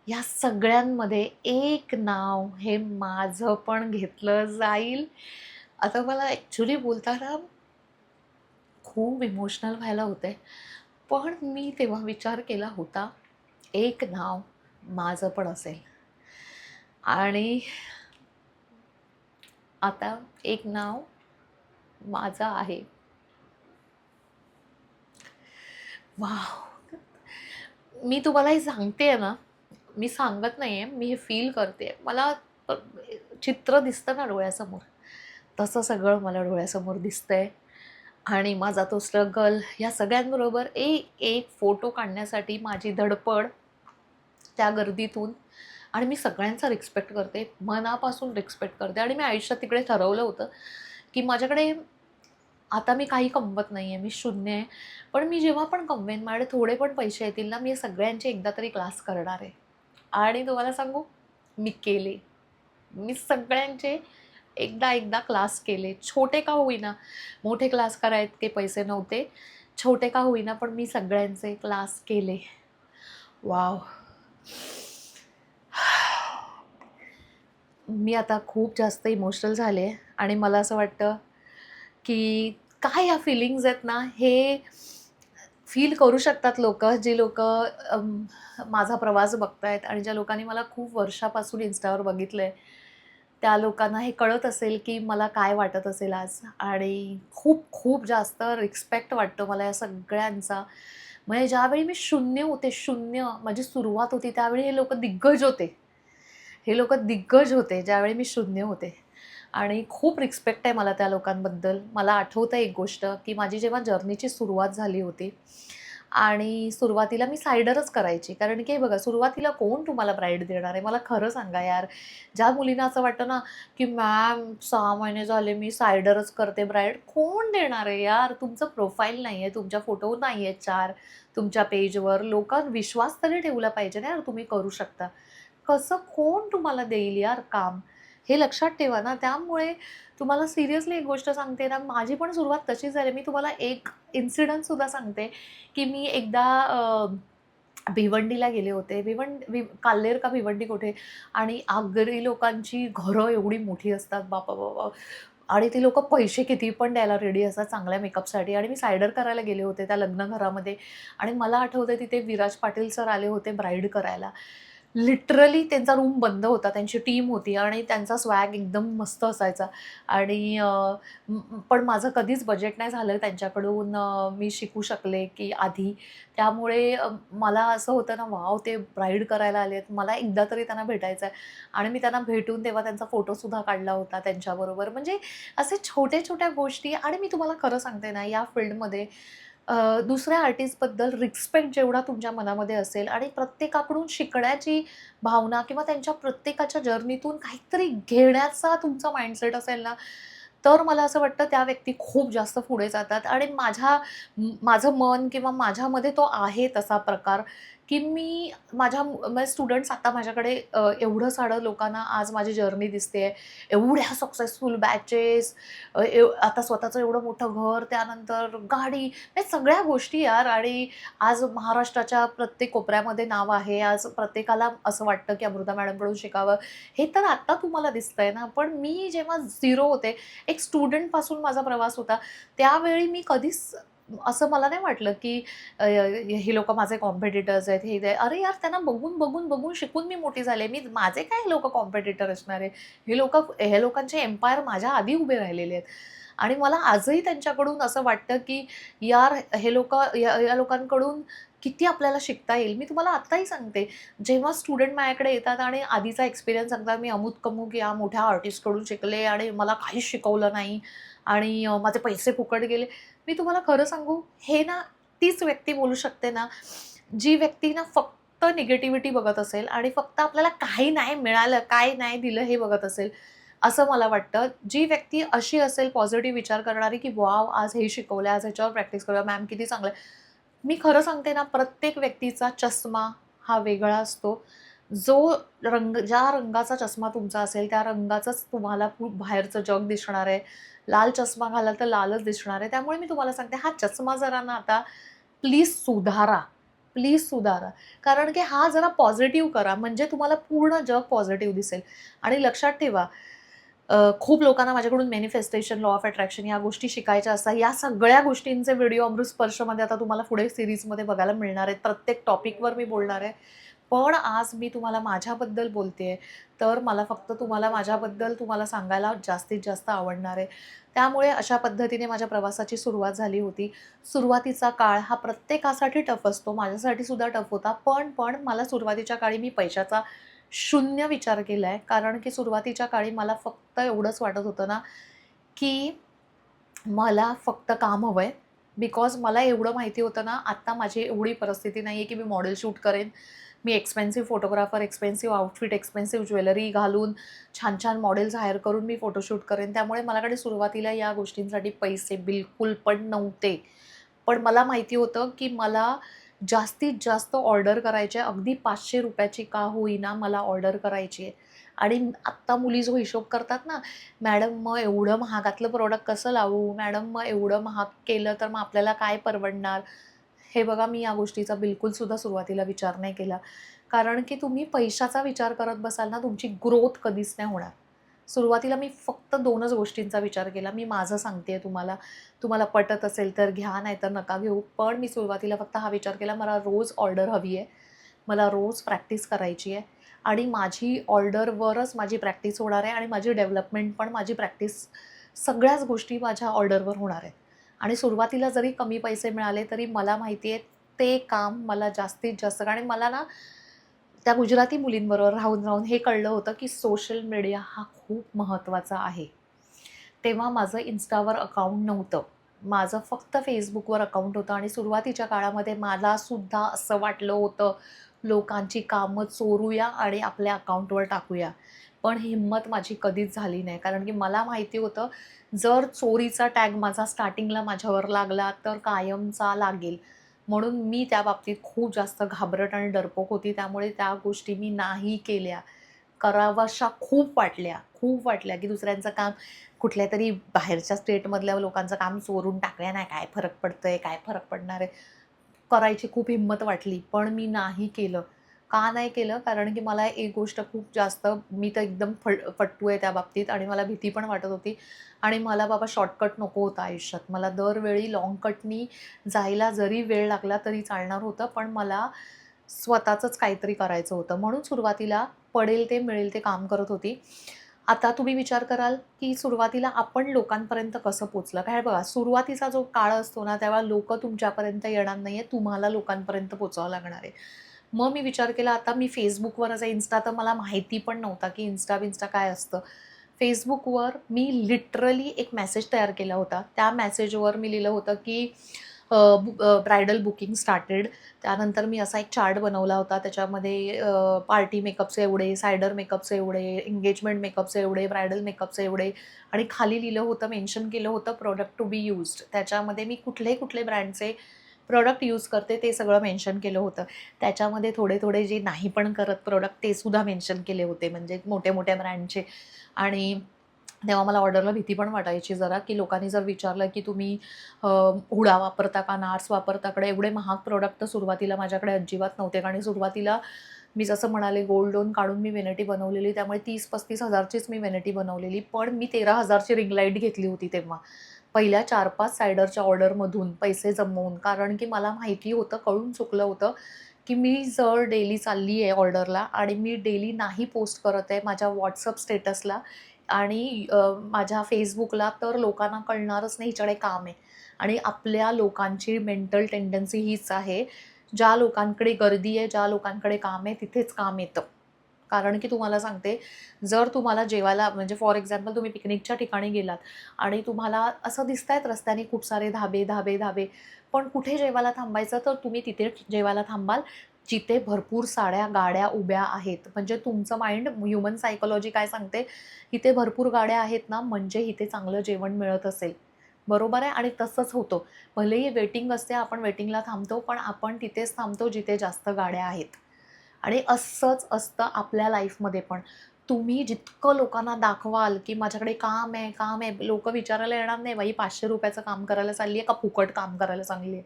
या सगळ्यांमध्ये एक नाव हे माझं पण घेतलं जाईल. आता मला ॲक्च्युली बोलताना खूप इमोशनल व्हायला होतंय. पण मी तेव्हा विचार केला होता, एक नाव माझं पण असेल आणि आता एक नाव माझं आहे. वाव! मी तुम्हाला हे सांगतेय ना, मी सांगत नाहीये, मी हे फील करते. मला अ, चित्र दिसतं ना डोळ्यासमोर, तसं सगळं मला डोळ्यासमोर दिसतंय आणि माझा तो स्ट्रगल या सगळ्यांबरोबर एक एक फोटो काढण्यासाठी माझी धडपड त्या गर्दीतून आणि मी सगळ्यांचा रिस्पेक्ट करते, मनापासून रिस्पेक्ट करते आणि मी आयुष्यात तिकडे ठरवलं होतं, की माझ्याकडे आता मी काही कमवत नाही आहे, मी शून्य आहे. पण मी जेव्हा पण कमवेन, माझ्याकडे थोडे पण पैसे येतील ना, मी सगळ्यांचे एकदा तरी क्लास करणार आहे. आणि तुम्हाला सांगू, मी केले. मी सगळ्यांचे एकदा एकदा क्लास केले. छोटे का होईना, मोठे क्लास करायचे पैसे नव्हते. छोटे का होईना, पण मी सगळ्यांचे क्लास केले. वॉव! मी आता खूप जास्त इमोशनल झाले आणि मला असं वाटतं, की काय ह्या फीलिंग्ज आहेत ना, हे फील करू शकतात लोकं, जी लोकं माझा प्रवास बघतायत आणि ज्या लोकांनी मला खूप वर्षापासून Instaवर बघितलंय, त्या लोकांना हे कळत असेल, की मला काय वाटत असेल आज आणि खूप खूप जास्त रिस्पेक्ट वाटतो मला या सगळ्यांचा. म्हणजे ज्यावेळी मी शून्य होते, शून्य माझी सुरुवात होती, त्यावेळी हे लोकं दिग्गज होते. हे लोकं दिग्गज होते, ज्यावेळी मी शून्य होते आणि खूप रिस्पेक्ट आहे मला त्या लोकांबद्दल. मला आठवतं एक गोष्ट, की माझी जेव्हा जर्नीची सुरुवात झाली होती आणि सुरुवातीला मी सायडरच करायची. कारण की हे बघा, सुरुवातीला कोण तुम्हाला ब्राईड देणार आहे? मला खरं सांगा यार. ज्या मुलींना असं वाटतं ना, की मॅम 6 महिने झाले मी सायडरच करते ब्राईड. कोण देणार आहे यार? तुमचं प्रोफाईल नाही आहे, तुमच्या फोटो नाही आहेत 4 तुमच्या पेजवर. लोकांना विश्वास तरी ठेवला पाहिजे ना यार, तुम्ही करू शकता. कसं कोण तुम्हाला देईल यार काम? हे लक्षात ठेवा ना. त्यामुळे तुम्हाला सिरियसली एक गोष्ट सांगते ना, माझी पण सुरुवात तशीच झाली. मी तुम्हाला एक इन्सिडेंटसुद्धा सांगते, की मी एकदा भिवंडीला गेले होते. काल्हेर का भिवंडी कुठे आणि आगरी लोकांची घरं एवढी मोठी असतात बाबा, बाबा! आणि ती लोकं पैसे किती पण द्यायला रेडी असतात चांगल्या मेकअपसाठी आणि मी सायडर करायला गेले होते त्या लग्न घरामध्ये आणि मला आठवतंय तिथे विराज पाटील सर आले होते ब्राईड करायला. लिटरली त्यांचा रूम बंद होता. त्यांची टीम होती आणि त्यांचा स्वॅग एकदम मस्त असायचा आणि पण माझं कधीच बजेट नाही झालं त्यांच्याकडून मी शिकू शकले की आधी. त्यामुळे मला असं होतं ना, वॉव! ते ब्राईड करायला आलेत. मला एकदा तरी त्यांना भेटायचं आहे आणि मी त्यांना भेटून तेव्हा त्यांचा फोटोसुद्धा काढला होता त्यांच्याबरोबर. म्हणजे असे छोट्या-छोट्या गोष्टी आणि मी तुम्हाला खरं सांगते ना, या फील्डमध्ये दुसऱ्या आर्टिस्टबद्दल रिस्पेक्ट जेवढा तुमच्या मनामध्ये असेल आणि प्रत्येकाकडून शिकण्याची भावना किंवा त्यांच्या प्रत्येकाच्या जर्नीतून काहीतरी घेण्याचा तुमचा माइंडसेट असेल ना, तर मला असं वाटतं त्या व्यक्ती खूप जास्त पुढे जातात आणि माझं मन किंवा माझ्यामध्ये तो आहे तसा प्रकार, की मी माझे स्टुडंट्स आता माझ्याकडे एवढं सारं लोकांना आज माझी जर्नी दिसते. एवढ्या सक्सेसफुल बॅचेस, आता स्वतःचं एवढं मोठं घर, त्यानंतर गाडी, हे सगळ्या गोष्टी यार. आणि आज महाराष्ट्राच्या प्रत्येक कोपऱ्यामध्ये नाव आहे. आज प्रत्येकाला असं वाटतं, की अमृता मॅडमकडून शिकावं. हे तर आत्ता तुम्हाला दिसतंय ना. पण मी जेव्हा झिरो होते, एक स्टुडंटपासून माझा प्रवास होता, त्यावेळी मी कधीच असं मला नाही वाटलं, की हे लोकं माझे कॉम्पिटिटर्स आहेत, हे ते. अरे यार, त्यांना बघून शिकून मी मोठी झाले. माझे काय हे लोकं कॉम्पिटिटर असणार आहे. हे लोकांचे एम्पायर माझ्या आधी उभे राहिलेले आहेत. आणि मला आजही त्यांच्याकडून असं वाटतं, की यार हे लोकं या लोकांकडून किती आपल्याला शिकता येईल. मी तुम्हाला आत्ताही सांगते, जेव्हा स्टुडंट माझ्याकडे येतात आणि आधीचा एक्सपिरियन्स सांगतात, मी अमुक-तमुक या मोठ्या आर्टिस्टकडून शिकले आणि मला काहीच शिकवलं नाही आणि माझे पैसे फुकट गेले. मी तुम्हाला खरं सांगू, हे ना तीच व्यक्ती बोलू शकते ना, जी व्यक्ती ना फक्त निगेटिव्हिटी बघत असेल आणि फक्त आपल्याला काही नाही मिळालं, काय नाही दिलं हे बघत असेल, असं मला वाटतं. जी व्यक्ती अशी असेल पॉझिटिव्ह विचार करणारी, की वॉव! आज हे शिकवलंय, आज ह्याच्यावर प्रॅक्टिस करूया, मॅम किती चांगलं आहे. मी खरं सांगते ना, प्रत्येक व्यक्तीचा चष्मा हा वेगळा असतो. ज्या रंगाचा चष्मा तुमचा असेल, त्या रंगाचंच तुम्हाला बाहेरचं जग दिसणार आहे. लाल चष्मा घालाल तर लालच दिसणार आहे. त्यामुळे मी तुम्हाला सांगते, हा चष्मा जरा ना आता प्लीज सुधारा, प्लीज सुधारा. कारण की हा जरा पॉझिटिव्ह करा, म्हणजे तुम्हाला पूर्ण जग पॉझिटिव्ह दिसेल. आणि लक्षात ठेवा, खूप लोकांना माझ्याकडून मॅनिफेस्टेशन, लॉ ऑफ अट्रॅक्शन या गोष्टी शिकायच्या असतात. या सगळ्या गोष्टींचे व्हिडिओ अमृत स्पर्शमध्ये आता तुम्हाला पुढे सीरीजमध्ये बघायला मिळणार आहेत. प्रत्येक टॉपिकवर मी बोलणार आहे. पण आज मी तुम्हाला माझ्याबद्दल बोलतेय, तर मला फक्त तुम्हाला सांगायला जास्तीत जास्त आवडणार आहे. त्यामुळे अशा पद्धतीने माझ्या प्रवासाची सुरुवात झाली होती. सुरुवातीचा काळ हा प्रत्येकासाठी टफ असतो. माझ्यासाठी सुद्धा टफ होता. पण मला सुरुवातीच्या काळी मी पैशाचा शून्य विचार केलाय. कारण की सुरुवातीच्या काळी मला फक्त एवढंच वाटत होतं ना, की मला फक्त काम हवंय. बिकॉज मला एवढं माहिती होतं ना, आत्ता माझी एवढी परिस्थिती नाहीये, की मी मॉडेल शूट करेन. मी expensive photographer, expensive outfit, expensive jewellery घालून, छान-छान मॉडेल्स हायर करून मी फोटोशूट करेन. त्यामुळे माझ्याकडे सुरुवातीला या गोष्टींसाठी पैसे बिलकुल पण नव्हते. पण मला माहिती होतं, की मला जास्तीत जास्त ऑर्डर करायची आहे. अगदी ₹500 ची का होईना मला ऑर्डर करायची आहे. आणि आत्ता मुली जो हिशोब करतात ना, "मॅडम मग एवढं महागातलं प्रॉडक्ट कसं लावू? मॅडम मग एवढं महाग केलं तर मग आपल्याला काय परवडणार?" हे बघा, मी या गोष्टीचा बिलकुल सुद्धा सुरुवातीला विचार नाही केला. कारण की तुम्ही पैशाचा विचार करत बसाल ना, तुमची ग्रोथ कधीच नाही होणार. सुरुवातीला मी फक्त 2च गोष्टींचा विचार केला. मी माझं सांगतेय तुम्हाला. तुम्हाला पटत असेल तर घ्या, नाहीतर नका घेऊ. पण मी सुरुवातीला फक्त हा विचार केला, मला रोज ऑर्डर हवी आहे. मला रोज प्रॅक्टिस करायची आहे आणि माझी ऑर्डरवरच माझी प्रॅक्टिस होणार आहे आणि माझी डेव्हलपमेंट पण, माझी प्रॅक्टिस, सगळ्याच गोष्टी माझ्या ऑर्डरवर होणार आहेत. आणि सुरुवातीला जरी कमी पैसे मिळाले तरी मला माहिती आहे ते काम मला जास्तीत जास्त, कारण मला ना त्या गुजराती मुलींबरोबर राहून हे कळलं होतं, की सोशल मीडिया हा खूप महत्त्वाचा आहे. तेव्हा माझं Instaवर अकाउंट नव्हतं. माझं फक्त Facebookवर अकाउंट होतं आणि सुरुवातीच्या काळामध्ये मलासुद्धा असं वाटलं होतं, लोकांची कामं चोरूया आणि आपल्या अकाउंटवर टाकूया. पण हिंमत माझी कधीच झाली नाही. कारण की मला माहिती होतं, जर चोरीचा टॅग माझा स्टार्टिंगला माझ्यावर लागला, तर कायमचा लागेल. म्हणून मी त्या बाबतीत खूप जास्त घाबरट आणि डरपोक होती. त्यामुळे त्या गोष्टी मी नाही केल्या. कराव्याशा खूप वाटल्या, की दुसऱ्यांचं काम, कुठल्यातरी बाहेरच्या स्टेटमधल्या लोकांचं काम चोरून टाकूया ना, काय फरक पडतंय, काय फरक पडणार आहे? करायची खूप हिंमत वाटली, पण मी नाही केलं. का नाही केलं? कारण की मला एक गोष्ट खूप जास्त, मी तर एकदम फट्टू आहे त्या बाबतीत आणि मला भीती पण वाटत होती आणि मला बाबा शॉर्टकट नको होता आयुष्यात. मला दरवेळी लाँग कटनी जायला जरी वेळ लागला तरी चालणार होतं, पण मला स्वतःचंच काहीतरी करायचं होतं. म्हणून सुरुवातीला पडेल ते मिळेल ते काम करत होती. आता तुम्ही विचार कराल, की सुरुवातीला आपण लोकांपर्यंत कसं पोहोचलं? काय बघा, सुरुवातीचा जो काळ असतो ना, तेव्हा लोकं तुमच्यापर्यंत येणार नाहीये, तुम्हाला लोकांपर्यंत पोहोचावं लागणार आहे. मग मी विचार केला, आता मी Facebookवरच आहे. Insta तर मला माहिती पण नव्हता, की Insta काय असतं. Facebookवर मी लिटरली एक मेसेज तयार केला होता. त्या मेसेजवर मी लिहिलं होतं, की ब्रायडल बुकिंग स्टार्टेड. त्यानंतर मी असा एक चार्ट बनवला होता. त्याच्यामध्ये पार्टी मेकअपचे एवढे, सायडर मेकअपचे एवढे, एंगेजमेंट मेकअपचे एवढे, ब्रायडल मेकअपचे एवढे आणि खाली लिहिलं होतं, मेन्शन केलं होतं प्रोडक्ट टू बी यूज्ड. त्याच्यामध्ये मी कुठले कुठले ब्रँडचे प्रोडक्ट यूज करते ते सगळं मेन्शन केलं होतं. त्याच्यामध्ये थोडे थोडे जे नाही पण करत प्रोडक्ट ते सुद्धा मेन्शन केले होते, म्हणजे मोठ्या मोठ्या ब्रँडचे. आणि तेव्हा मला ऑर्डरला भीती पण वाटायची जरा, की लोकांनी जर विचारलं की तुम्ही हुडा वापरता का, नार्स वापरता का, एवढे महाग प्रोडक्ट तर सुरुवातीला माझ्याकडे अजिबात नव्हते. आणि सुरुवातीला मी जसं म्हणाले गोल्ड लोन काढून मी वेनिटी बनवलेली, त्यामुळे 30-35 हजारचीच मी वेनिटी बनवलेली. पण मी 13,000ची रिंग लाईट घेतली होती तेव्हा, पहिल्या 4-5 सायडरच्या ऑर्डरमधून पैसे जमवून. कारण की मला माहिती होतं, कळून चुकलं होतं, की मी जर डेली चालली आहे ऑर्डरला आणि मी डेली नाही पोस्ट करत आहे माझ्या व्हॉट्सअप स्टेटसला आणि माझ्या फेसबुकला, तर लोकांना कळणारच नाही हिच्याकडे काम आहे. आणि आपल्या लोकांची मेंटल टेंडन्सी हीच आहे, ज्या लोकांकडे गर्दी आहे, ज्या लोकांकडे काम आहे, तिथेच काम येतं. कारण की तुम्हाला सांगते, जर तुम्हाला जेवायला, म्हणजे फॉर एक्झाम्पल तुम्ही पिकनिकच्या ठिकाणी गेलात आणि तुम्हाला असं दिसतायत रस्त्याने खूप सारे धाबे धाबे धाबे, पण कुठे जेवायला थांबायचं, तर तुम्ही तिथे जेवायला थांबाल जिथे भरपूर साऱ्या गाड्या उभ्या आहेत. म्हणजे तुमचं माइंड, ह्युमन सायकोलॉजी काय सांगते, इथे भरपूर गाड्या आहेत ना, म्हणजे इथे चांगलं जेवण मिळत असेल. बरोबर आहे. आणि तसंच होतं. भलेही वेटिंग असते, आपण वेटिंगला थांबतो, पण आपण तिथेच थांबतो जिथे जास्त गाड्या आहेत. आणि असंच असतं आपल्या लाईफमध्ये पण. तुम्ही जितकं लोकांना दाखवाल, की माझ्याकडे काम आहे, काम आहे, लोकं विचारायला येणार नाही, "बाई 500 रुपयाचं काम करायला चालली आहे का फुकट काम करायला चालली आहे?"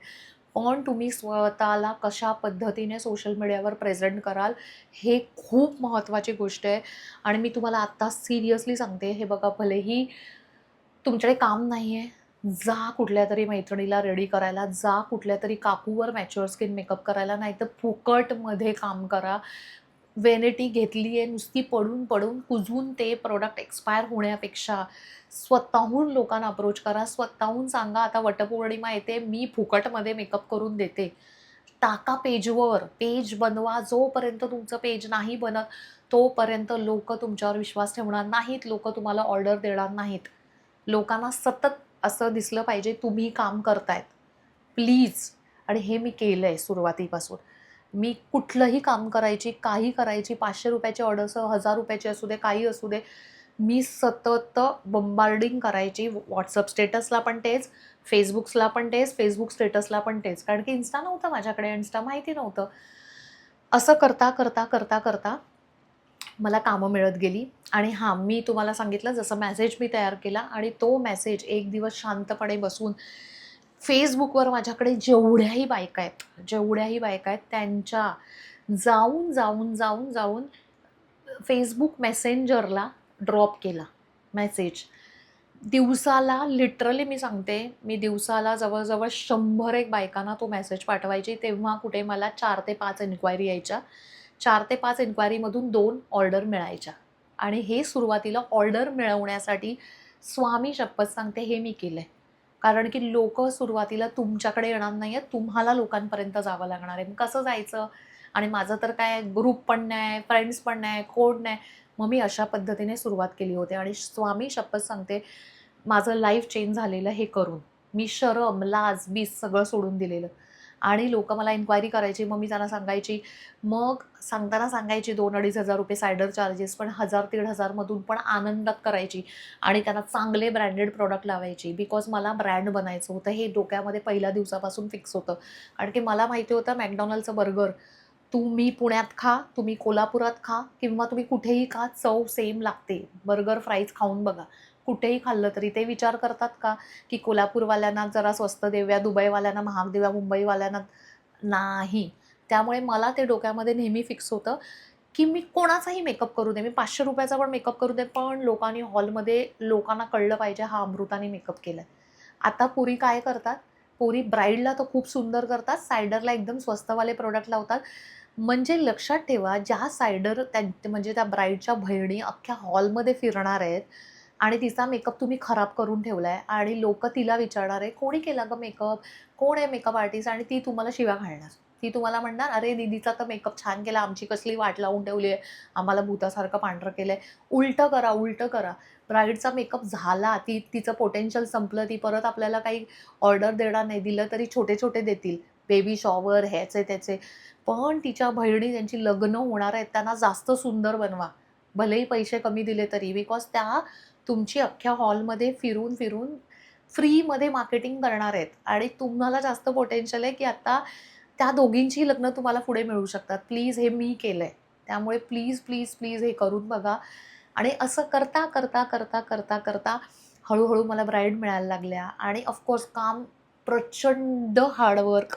पण तुम्ही स्वतःला कशा पद्धतीने सोशल मीडियावर प्रेझेंट कराल, हे खूप महत्त्वाची गोष्ट आहे. आणि मी तुम्हाला आत्ता सिरियसली सांगते, हे बघा, भलेही तुमच्याकडे काम नाही आहे, जा कुठल्यातरी मैत्रिणीला रेडी करायला, जा कुठल्यातरी काकूवर मॅच्युअर स्किन मेकअप करायला, नाहीतर फुकटमध्ये काम करा. व्हॅनिटी घेतली आहे नुसती पडून पडून कुजून, ते प्रॉडक्ट एक्सपायर होण्यापेक्षा स्वतःहून लोकांना अप्रोच करा. स्वतःहून सांगा, आता वटपौर्णिमा येते, मी फुकटमध्ये मेकअप करून देते. टाका पेजवर, पेज बनवा. जोपर्यंत तुमचं पेज नाही बनत, तोपर्यंत लोकं तुमच्यावर विश्वास ठेवणार नाहीत, लोकं तुम्हाला ऑर्डर देणार नाहीत. लोकांना सतत असं दिसलं पाहिजे तुम्ही काम करतायत. प्लीज. आणि हे मी केलंय सुरुवातीपासून. मी कुठलंही काम करायची, काही करायची, 500 रुपयाची ऑर्डर असो, 1000 रुपयाची असू दे, काही असू दे, मी सतत बंबार्डिंग करायची. व्हॉट्सअप स्टेटसला पण तेच, फेसबुक्सला पण तेच, फेसबुक स्टेटसला पण तेच. कारण की इन्स्टा नव्हतं माझ्याकडे, इन्स्टा माहिती नव्हतं. असं करता, करता, करता, करता मला कामं मिळत गेली. आणि हां, मी तुम्हाला सांगितलं जसं मेसेज मी तयार केला आणि तो मेसेज एक दिवस शांतपणे बसून फेसबुकवर माझ्याकडे जेवढ्याही बायका आहेत त्यांच्या जाऊन, जाऊन, जाऊन, जाऊन फेसबुक मेसेंजरला ड्रॉप केला मेसेज. दिवसाला लिटरली मी सांगते, मी दिवसाला जवळ-जवळ 100 बायकांना तो मेसेज पाठवायची. तेव्हा कुठे मला 4 ते 5 इन्क्वायरी यायच्या. 4 ते 5 इन्क्वायरीमधून 2 ऑर्डर मिळायच्या. आणि हे सुरुवातीला ऑर्डर मिळवण्यासाठी, स्वामी शपथ सांगते, हे मी केलंय. कारण की लोकं सुरुवातीला तुमच्याकडे येणार नाहीयेत, तुम्हाला लोकांपर्यंत जावं लागणार आहे. मग कसं जायचं? आणि माझं तर काय ग्रुप पण नाही, फ्रेंड्स पण नाही, कोण नाही. मग मी अशा पद्धतीने सुरुवात केली होती आणि स्वामी शपथ सांगते, माझं लाईफ चेंज झालेलं हे करून. मी शरम, लाज, बीज सगळं सोडून दिलेलं. आणि लोकं मला इन्क्वायरी करायची. मग मी त्यांना सांगायची, मग सांगताना सांगायची 2-2.5 हजार रुपये सायडर चार्जेस, पण 1000-1500 मधून पण आनंदात करायची. आणि त्यांना चांगले ब्रँडेड प्रॉडक्ट लावायची. बिकॉज मला ब्रँड बनायचं होतं. हे डोक्यामध्ये पहिल्या दिवसापासून फिक्स होतं. कारण की मला माहिती होतं मॅकडॉनल्डचं बर्गर तुम्ही पुण्यात खा, तुम्ही कोल्हापुरात खा किंवा तुम्ही कुठेही खा, चव सेम लागते. बर्गर, फ्राईज खाऊन बघा. कुठेही खाल्लं तरी ते विचार करतात का, की कोल्हापूरवाल्यांना जरा स्वस्त देऊया, दुबईवाल्यांना महाग देऊया, मुंबईवाल्यांना नाही. त्यामुळे मला ते डोक्यामध्ये नेहमी फिक्स होतं, की मी कोणाचाही मेकअप करू दे, मी 500 रुपयाचा पण मेकअप करू दे, पण लोकांनी हॉलमध्ये लोकांना कळलं पाहिजे हा अमृताने मेकअप केलाय. आता पोरी काय करतात, पोरी ब्राईडला तर खूप सुंदर करतात, सायडरला एकदम स्वस्तवाले प्रॉडक्ट लावतात. म्हणजे लक्षात ठेवा, ज्या सायडर म्हणजे त्या ब्राईडच्या बहिणी अख्ख्या हॉलमध्ये फिरणार आहेत आणि तिचा मेकअप तुम्ही खराब करून ठेवलाय आणि लोकं तिला विचारणार आहे, "कोणी केला गं मेकअप? कोण आहे मेकअप आर्टिस्ट?" आणि ती तुम्हाला शिव्या घालणार. ती तुम्हाला म्हणणार, "अरे दीदीचा तर मेकअप छान केला, आमची कसली वाट लावून ठेवली आहे, आम्हाला भुतासारखं पांढरं केलंय." उलटं करा, उलटं करा. ब्राईडचा मेकअप झाला, तिचं पोटेन्शियल संपलं, ती परत आपल्याला काही ऑर्डर देणार नाही, दिलं तरी छोटे छोटे देतील, बेबी शॉवर ह्याचे त्याचे. पण तिच्या बहिणी त्यांची लग्न होणार आहेत त्यांना जास्त सुंदर बनवा, भलेही पैसे कमी दिले तरी, बिकॉज त्या तुमची अख्ख्या हॉलमध्ये फिरून फिरून फ्रीमध्ये मार्केटिंग करणार आहेत आणि तुम्हाला जास्त पोटेन्शियल आहे की आता त्या दोघींची लग्न तुम्हाला पुढे मिळू शकतात. प्लीज, हे मी केलंय, त्यामुळे प्लीज प्लीज प्लीज हे करून बघा. आणि असं करता करता करता करता करता हळूहळू मला ब्राईड मिळायला लागल्या आणि ऑफकोर्स काम प्रचंड हार्डवर्क.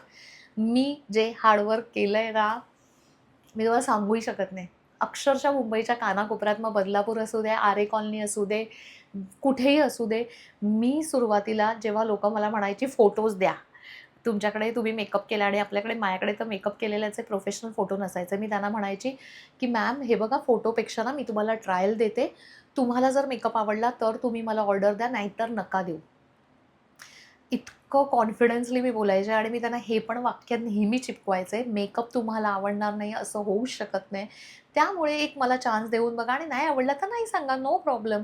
मी जे हार्डवर्क केलंय ना, मी तुम्हाला सांगूही शकत नाही. अक्षरशः मुंबईच्या कानाकोपऱ्यात, मग बदलापूर असू दे, आरे कॉलनी असू दे, कुठेही असू दे, मी सुरुवातीला जेव्हा लोकं मला म्हणायची फोटोज द्या, तुमच्याकडे तुम्ही मेकअप केला, आणि आपल्याकडे माझ्याकडे तर मेकअप केलेल्याचे प्रोफेशनल फोटो नसायचे. मी त्यांना म्हणायची की मॅम हे बघा, फोटोपेक्षा ना मी तुम्हाला ट्रायल देते, तुम्हाला जर मेकअप आवडला तर तुम्ही मला ऑर्डर द्या, नाहीतर नका देऊ. इतकं कॉन्फिडन्सली मी बोलायचे आणि मी त्यांना हे पण वाक्य नेहमी चिपकवायचे, मेकअप तुम्हाला आवडणार नाही असं होऊच शकत नाही, त्यामुळे एक मला चान्स देऊन बघा, आणि नाही आवडला तर नाही सांगा, नो प्रॉब्लेम.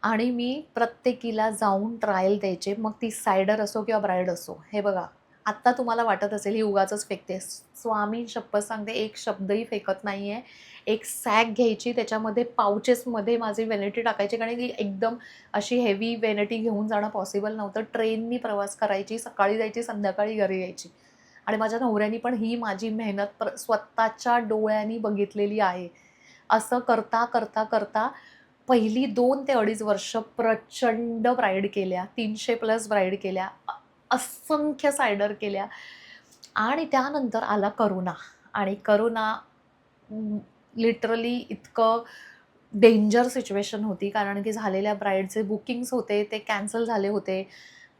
आणि मी प्रत्येकीला जाऊन ट्रायल द्यायचे, मग ती सायडर असो किंवा ब्राईड असो. हे बघा, आत्ता तुम्हाला वाटत असेल ही उगाचच फेकते, स्वामी शपथ सांगते, एक शब्दही फेकत नाही आहे. एक सॅक घ्यायची, त्याच्यामध्ये पाउचेसमध्ये माझी व्हॅनिटी टाकायची, कारण की एकदम अशी हेवी व्हॅनिटी घेऊन जाणं पॉसिबल नव्हतं. ट्रेननी प्रवास करायची, सकाळी जायची, संध्याकाळी घरी यायची. आणि माझ्या नवऱ्यानी पण ही माझी मेहनत स्वतःच्या डोळ्यांनी बघितलेली आहे. असं करता करता करता पहिली 2 ते 2.5 वर्ष प्रचंड ब्राईड केल्या, 300+ ब्राईड केल्या, असंख्य सायडर केल्या. आणि त्यानंतर आला करोना. आणि करोना लिटरली इतकं डेंजर सिच्युएशन होती, कारण की झालेल्या ब्राईडचे बुकिंग्स होते ते कॅन्सल झाले होते.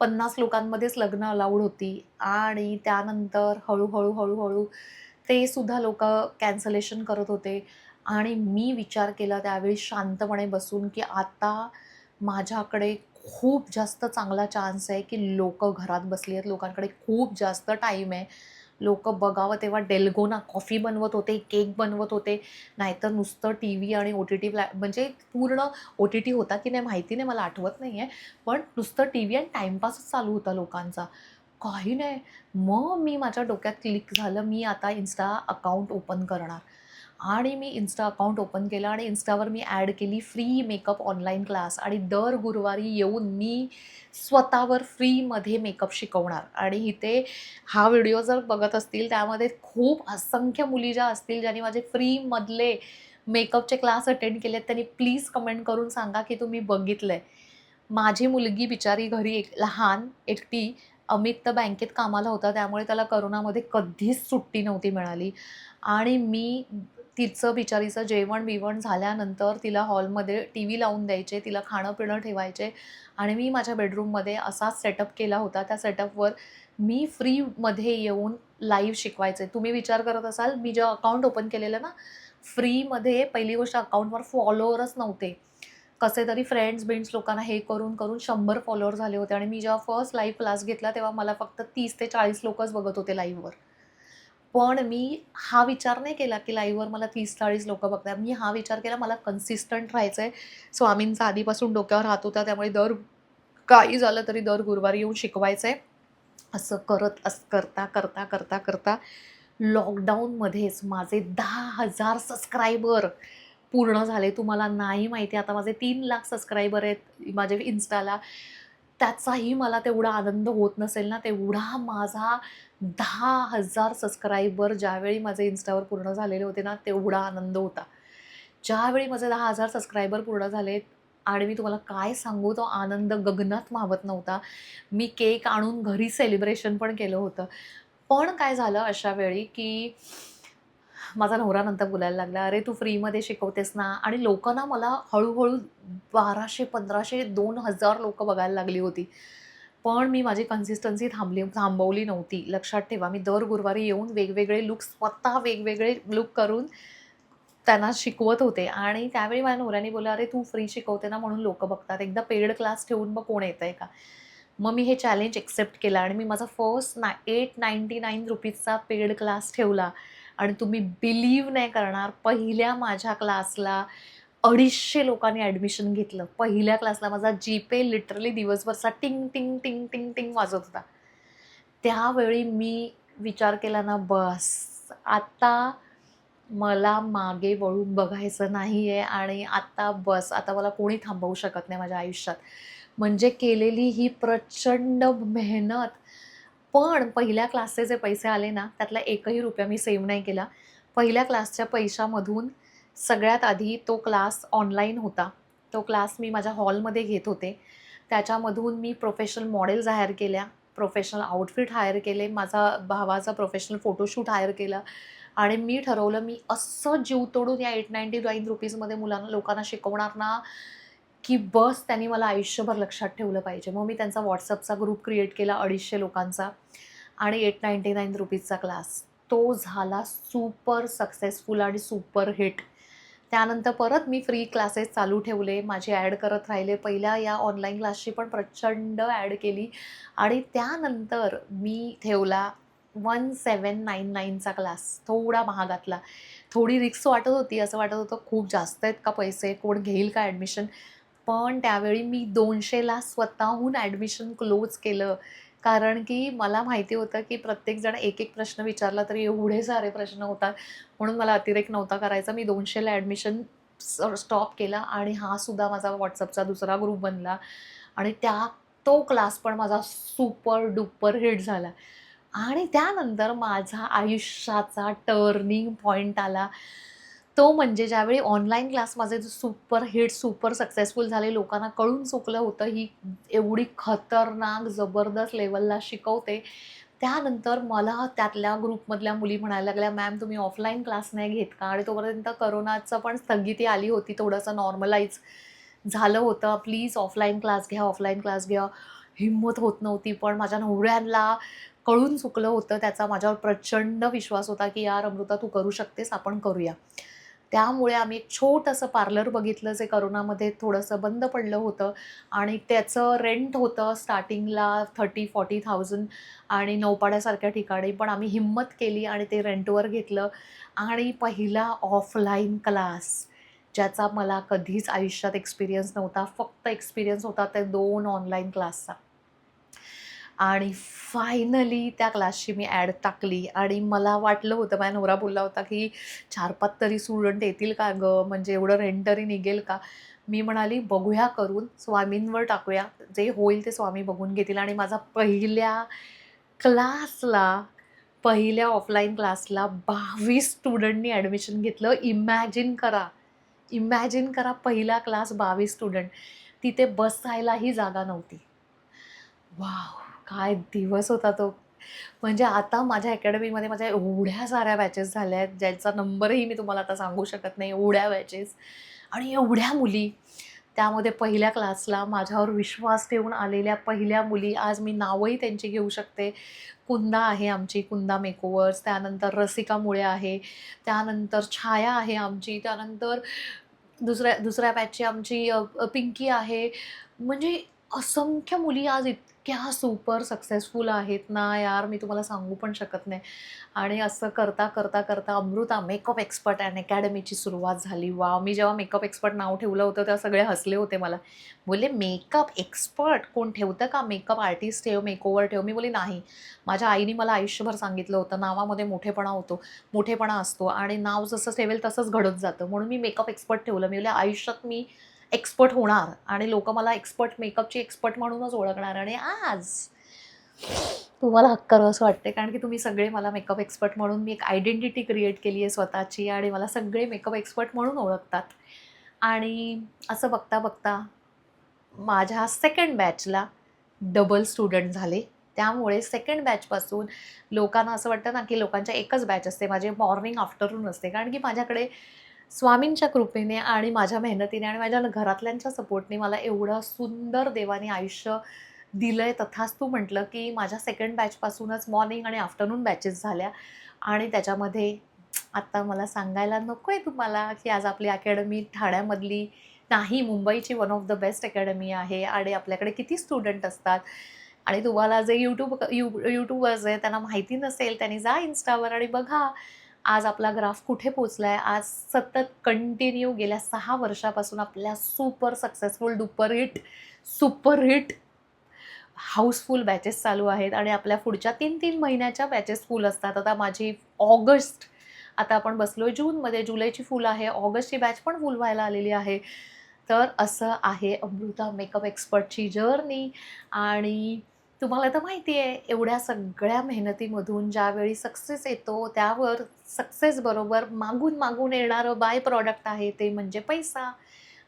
50 लोकांमध्येच लग्न अलाउड होती आणि त्यानंतर हळूहळू हळूहळू ते सुद्धा लोकं कॅन्सलेशन करत होते. आणि मी विचार केला त्यावेळी शांतपणे बसून की आता माझ्याकडे खूप जास्त चांगला चान्स आहे की लोकं घरात बसली आहेत, लोकांकडे खूप जास्त टाईम आहे. लोकं बघावं तेव्हा डेल्गोना कॉफी बनवत होते, केक बनवत होते, नाहीतर नुसतं टीव्ही आणि OTT म्हणजे पूर्ण OTT होता की नाही माहिती नाही, मला आठवत नाही आहे. पण नुसतं टीव्ही आणि टाईमपासच चालू होता लोकांचा, काही नाही. मग मी माझ्या डोक्यात क्लिक झालं, मी आता Insta अकाउंट ओपन करणार. आणि मी Insta अकाउंट ओपन केलं आणि Instaवर मी ॲड केली फ्री मेकअप ऑनलाईन क्लास, आणि दर गुरुवारी येऊन मी स्वतःवर फ्रीमध्ये मेकअप शिकवणार. आणि इथे हा व्हिडिओ जर बघत असतील त्यामध्ये खूप असंख्य मुली ज्या असतील ज्यांनी माझे फ्रीमधले मेकअपचे क्लास अटेंड केलेत, त्यांनी प्लीज कमेंट करून सांगा की तुम्ही बघितलंय. माझी मुलगी बिचारी घरी लहान एकटी, अमित तर बँकेत कामाला होता, त्यामुळे त्याला करोनामध्ये कधीच सुट्टी नव्हती मिळाली. आणि मी तिचं बिचारीचं जेवण-बिवण झाल्यानंतर तिला हॉलमध्ये टीव्ही लावून द्यायचे, तिला खाणं-पिणं ठेवायचे, आणि मी माझ्या बेडरूममध्ये असाच सेटअप केला होता. त्या सेटअपवर मी फ्रीमध्ये येऊन लाईव्ह शिकवायचे. तुम्ही विचार करत असाल, मी जेव्हा अकाउंट ओपन केलेलं ना, फ्रीमध्ये पहिली गोष्ट अकाउंटवर फॉलोअरच नव्हते. कसे तरी फ्रेंड्स लोकांना हे करून करून 100 फॉलोअर झाले होते. आणि मी जेव्हा फर्स्ट लाईव्ह क्लास घेतला तेव्हा मला फक्त 30 ते 40 लोकच बघत होते लाईव्हवर. पण मी हा विचार नाही केला की लाईव्हवर मला 30-40 लोकं बघतात. मी हा विचार केला, मला कन्सिस्टंट राहायचंय. स्वामींचा आधीपासून डोक्यावर हात होता, त्यामुळे काही झालं तरी दर गुरुवारी येऊन शिकवायचंय. असं करता करता करता करता लॉकडाऊनमध्येच माझे 10,000 सबस्क्रायबर पूर्ण झाले. तुम्हाला नाही माहिती, आता माझे 3 लाख सबस्क्रायबर आहेत माझे Instaला. त्याचाही मला तेवढा आनंद होत नसेल ना, तेवढा माझा 10,000 सबस्क्रायबर ज्यावेळी माझे Instaवर पूर्ण झालेले होते ना, तेवढा आनंद होता. ज्यावेळी माझे 10,000 सबस्क्रायबर पूर्ण झालेत, आणि मी तुम्हाला काय सांगू, तो आनंद गगनात मावत नव्हता. मी केक आणून घरी सेलिब्रेशन पण केलं होतं. पण काय झालं अशा वेळी, की माझा नवरा नंतर बोलायला लागला, "अरे तू फ्रीमध्ये शिकवतेस ना." आणि लोकं ना मला हळू-हळू 1200, 1500, 2000 लोकं बघायला लागली होती. पण मी माझी कन्सिस्टन्सी थांबवली नव्हती. लक्षात ठेवा, मी दर गुरुवारी येऊन वेगवेगळे लुक, स्वतः वेगवेगळे लुक करून त्यांना शिकवत होते. आणि त्यावेळी माझ्या नवऱ्याने बोलला, "अरे तू फ्री शिकवते ना म्हणून लोकं बघतात. एकदा पेड क्लास ठेवून बघ, कोण येतंय का?" मग मी हे चॅलेंज एक्सेप्ट केलं आणि मी माझा फर्स्ट ₹899 पेड क्लास ठेवला. आणि तुम्ही बिलीव्ह नाही करणार, पहिल्या माझ्या क्लासला 250 लोकांनी ॲडमिशन घेतलं. पहिल्या क्लासला माझा जीपे लिटरली दिवसभरचा टिंग, टिंग, टिंग, टिंग, टिंग वाजत होता. त्यावेळी मी विचार केला ना, बस आता मला मागे वळून बघायचं नाही आहे आणि आता बस, आता मला कोणी थांबवू शकत नाही माझ्या आयुष्यात. म्हणजे केलेली ही प्रचंड मेहनत. पण पहिल्या क्लासचे जे पैसे आले ना, त्यातला एकही रुपया मी सेव्ह नाही केला. पहिल्या क्लासच्या पैशामधून सगळ्यात आधी तो क्लास ऑनलाईन होता. तो क्लास मी माझ्या हॉलमध्ये घेत होते. त्याच्यामधून मी प्रोफेशनल मॉडेल्स हायर केल्या, प्रोफेशनल आउटफिट हायर केले, माझा भावाचा प्रोफेशनल फोटोशूट हायर केला आणि मी ठरवलं मी असं जीव तोडून या ₹899 मुलांना लोकांना शिकवणार ना, की बस त्यांनी मला आयुष्यभर लक्षात ठेवलं पाहिजे. मग मी त्यांचा WhatsAppचा ग्रुप क्रिएट केला 250 लोकांचा आणि ₹899चा क्लास. तो झाला सुपर सक्सेसफुल आणि सुपर हिट. त्यानंतर परत मी फ्री क्लासेस चालू ठेवले. माझी ॲड करत राहिले. पहिल्या या ऑनलाईन क्लासची पण प्रचंड ॲड केली आणि त्यानंतर मी ठेवला 1799चा क्लास. थोडा महागातला. थोडी रिस्क वाटत होती. असं वाटत होतं खूप जास्त आहेत का पैसे? कोण घेईल का ॲडमिशन? पण त्यावेळी मी 200ला स्वतःहून ॲडमिशन क्लोज केलं. कारण की मला माहिती होतं की प्रत्येकजण एक प्रश्न विचारला तरी एवढे सारे प्रश्न होतात. म्हणून मला अतिरेक नव्हता करायचा. मी 200ला ॲडमिशन स्टॉप केला आणि हा सुद्धा माझा WhatsAppचा दुसरा ग्रुप बनला आणि तो क्लास पण माझा सुपर डुपर हिट झाला. आणि त्यानंतर माझा आयुष्याचा टर्निंग पॉइंट आला. तो म्हणजे ज्यावेळी ऑनलाईन क्लास माझे सुपर हिट, सुपर सक्सेसफुल झाले. लोकांना कळून चुकलं होतं ही एवढी खतरनाक जबरदस्त लेव्हलला शिकवते. त्यानंतर मला त्यातल्या ग्रुपमधल्या मुली म्हणायला लागल्या, "मॅम तुम्ही ऑफलाईन क्लास नाही घेत का?" आणि तोपर्यंत कोरोनाचं पण स्थगिती आली होती. थोडंसं नॉर्मलाईज झालं होतं. "प्लीज ऑफलाईन क्लास घ्या, ऑफलाईन क्लास घ्या." हिम्मत होत नव्हती. पण माझ्या नवऱ्याला कळून चुकलं होतं. त्याचा माझ्यावर प्रचंड विश्वास होता, की "यार अमृता तू करू शकतेस, आपण करूया." त्यामुळे आम्ही एक छोटंसं पार्लर बघितलं, जे कोरोनामध्ये थोडंसं बंद पडलं होतं आणि त्याचं रेंट होतं स्टार्टिंगला 30,000-40,000 आणि नौपाड्यासारख्या ठिकाणी. पण आम्ही हिम्मत केली आणि ते रेंटवर घेतलं आणि पहिला ऑफलाईन क्लास, ज्याचा मला कधीच आयुष्यात एक्सपिरियन्स नव्हता. फक्त एक्सपिरियन्स होता ते 2 ऑनलाईन क्लासचा. आणि फायनली त्या क्लासची मी ॲड टाकली आणि मला वाटलं होतं, माझा नवरा बोलला होता, की 4-5 तरी स्टुडंट येतील का गं? म्हणजे एवढं रेंट तरी निघेल का? मी म्हणाली, "बघूया करून, स्वामींवर टाकूया. जे होईल ते स्वामी बघून घेतील." आणि माझा क्लासला पहिल्या ऑफलाईन क्लासला 22 स्टुडंटनी ॲडमिशन घेतलं. इमॅजिन करा पहिला क्लास 22 स्टुडंट. तिथे बसायलाही जागा नव्हती. वॉव! काय दिवस होता तो. म्हणजे आता माझ्या अकॅडमीमध्ये माझ्या एवढ्या साऱ्या बॅचेस झाल्या आहेत, ज्यांचा नंबरही मी तुम्हाला आता सांगू शकत नाही. एवढ्या बॅचेस आणि एवढ्या मुली. त्यामध्ये पहिल्या क्लासला माझ्यावर विश्वास ठेवून आलेल्या पहिल्या मुली, आज मी नावही त्यांची घेऊ शकते. कुंदा आहे आमची, कुंदा मेकओव्हर्स. त्यानंतर रसिका मुळे आहे. त्यानंतर छाया आहे आमची. त्यानंतर दुसऱ्या दुसऱ्या बॅचची आमची पिंकी आहे. म्हणजे असंख्य मुली आज इतक्या सुपर सक्सेसफुल आहेत ना यार, मी तुम्हाला सांगू पण शकत नाही. आणि असं करता अमृता मेकअप एक्सपर्ट अँड अकॅडमीची सुरुवात झाली. वॉव! मी जेव्हा मेकअप एक्सपर्ट नाव ठेवलं होतं तेव्हा सगळे हसले होते मला. बोलले, "मेकअप एक्सपर्ट कोण ठेवतं का? मेकअप आर्टिस्ट ठेव, मेकओव्हर ठेव." मी बोलली, "नाही." माझ्या आईने मला आयुष्यभर सांगितलं होतं, नावामध्ये मोठेपणा असतो आणि नाव जसं ठेवेल तसंच घडत जातं. म्हणून मी मेकअप एक्सपर्ट ठेवलं. मी बोलले, "आयुष्यात मी एक्सपर्ट होणार आणि लोकं मला मेकअपची एक्सपर्ट म्हणूनच ओळखणार." आणि आज तुम्हाला हक्क करावंसं वाटते, कारण की तुम्ही सगळे मला मेकअप एक्सपर्ट म्हणून मी एक आयडेंटिटी क्रिएट केली आहे स्वतःची आणि मला सगळे मेकअप एक्सपर्ट म्हणून ओळखतात. आणि असं बघता माझ्या सेकंड बॅचला डबल स्टुडंट झाले. त्यामुळे सेकंड बॅचपासून लोकांना असं वाटतं ना, की लोकांच्या एकच बॅच असते. माझी मॉर्निंग, आफ्टरनून असते. कारण की माझ्याकडे स्वामींच्या कृपेने आणि माझ्या मेहनतीने आणि माझ्या घरातल्यांच्या सपोर्टने मला एवढं सुंदर देवाने आयुष्य दिलंय. तथास्तु म्हटलं, की माझ्या सेकंड बॅचपासूनच मॉर्निंग आणि आफ्टरनून बॅचेस झाल्या आणि त्याच्यामध्ये आता मला सांगायला नको आहे तुम्हाला, की आज आपली अकॅडमी ठाण्यामधली नाही, मुंबईची one of the best academy आहे आणि आपल्याकडे किती स्टुडंट असतात. आणि तुम्हाला जे यूट्यूबर्स आहे त्यांना माहिती नसेल, त्यांनी जा Instaवर आणि बघा. आज आपला ग्राफ कुठे पोचला आहे. आज सतत कंटिन्यू गेल्या 6 वर्षापासून आपल्या super successful, super hit house full batches चालू आहेत आणि आपल्या पुढच्या 3-3 महिन्याच्या बॅचेस फुल असतात. आता माझी ऑगस्ट, आता आपण बसलोय जूनमध्ये, जुलैची फुल आहे, ऑगस्टची बॅच पण फुल व्हायला आलेली आहे. तर असं आहे अमृता मेकअप एक्सपर्टची जर्नी. आणि तुम्हाला तर माहिती आहे, एवढ्या सगळ्या मेहनतीमधून ज्यावेळी सक्सेस येतो, त्यावर सक्सेसबरोबर मागून मागून येणारं बाय प्रॉडक्ट आहे ते म्हणजे पैसा.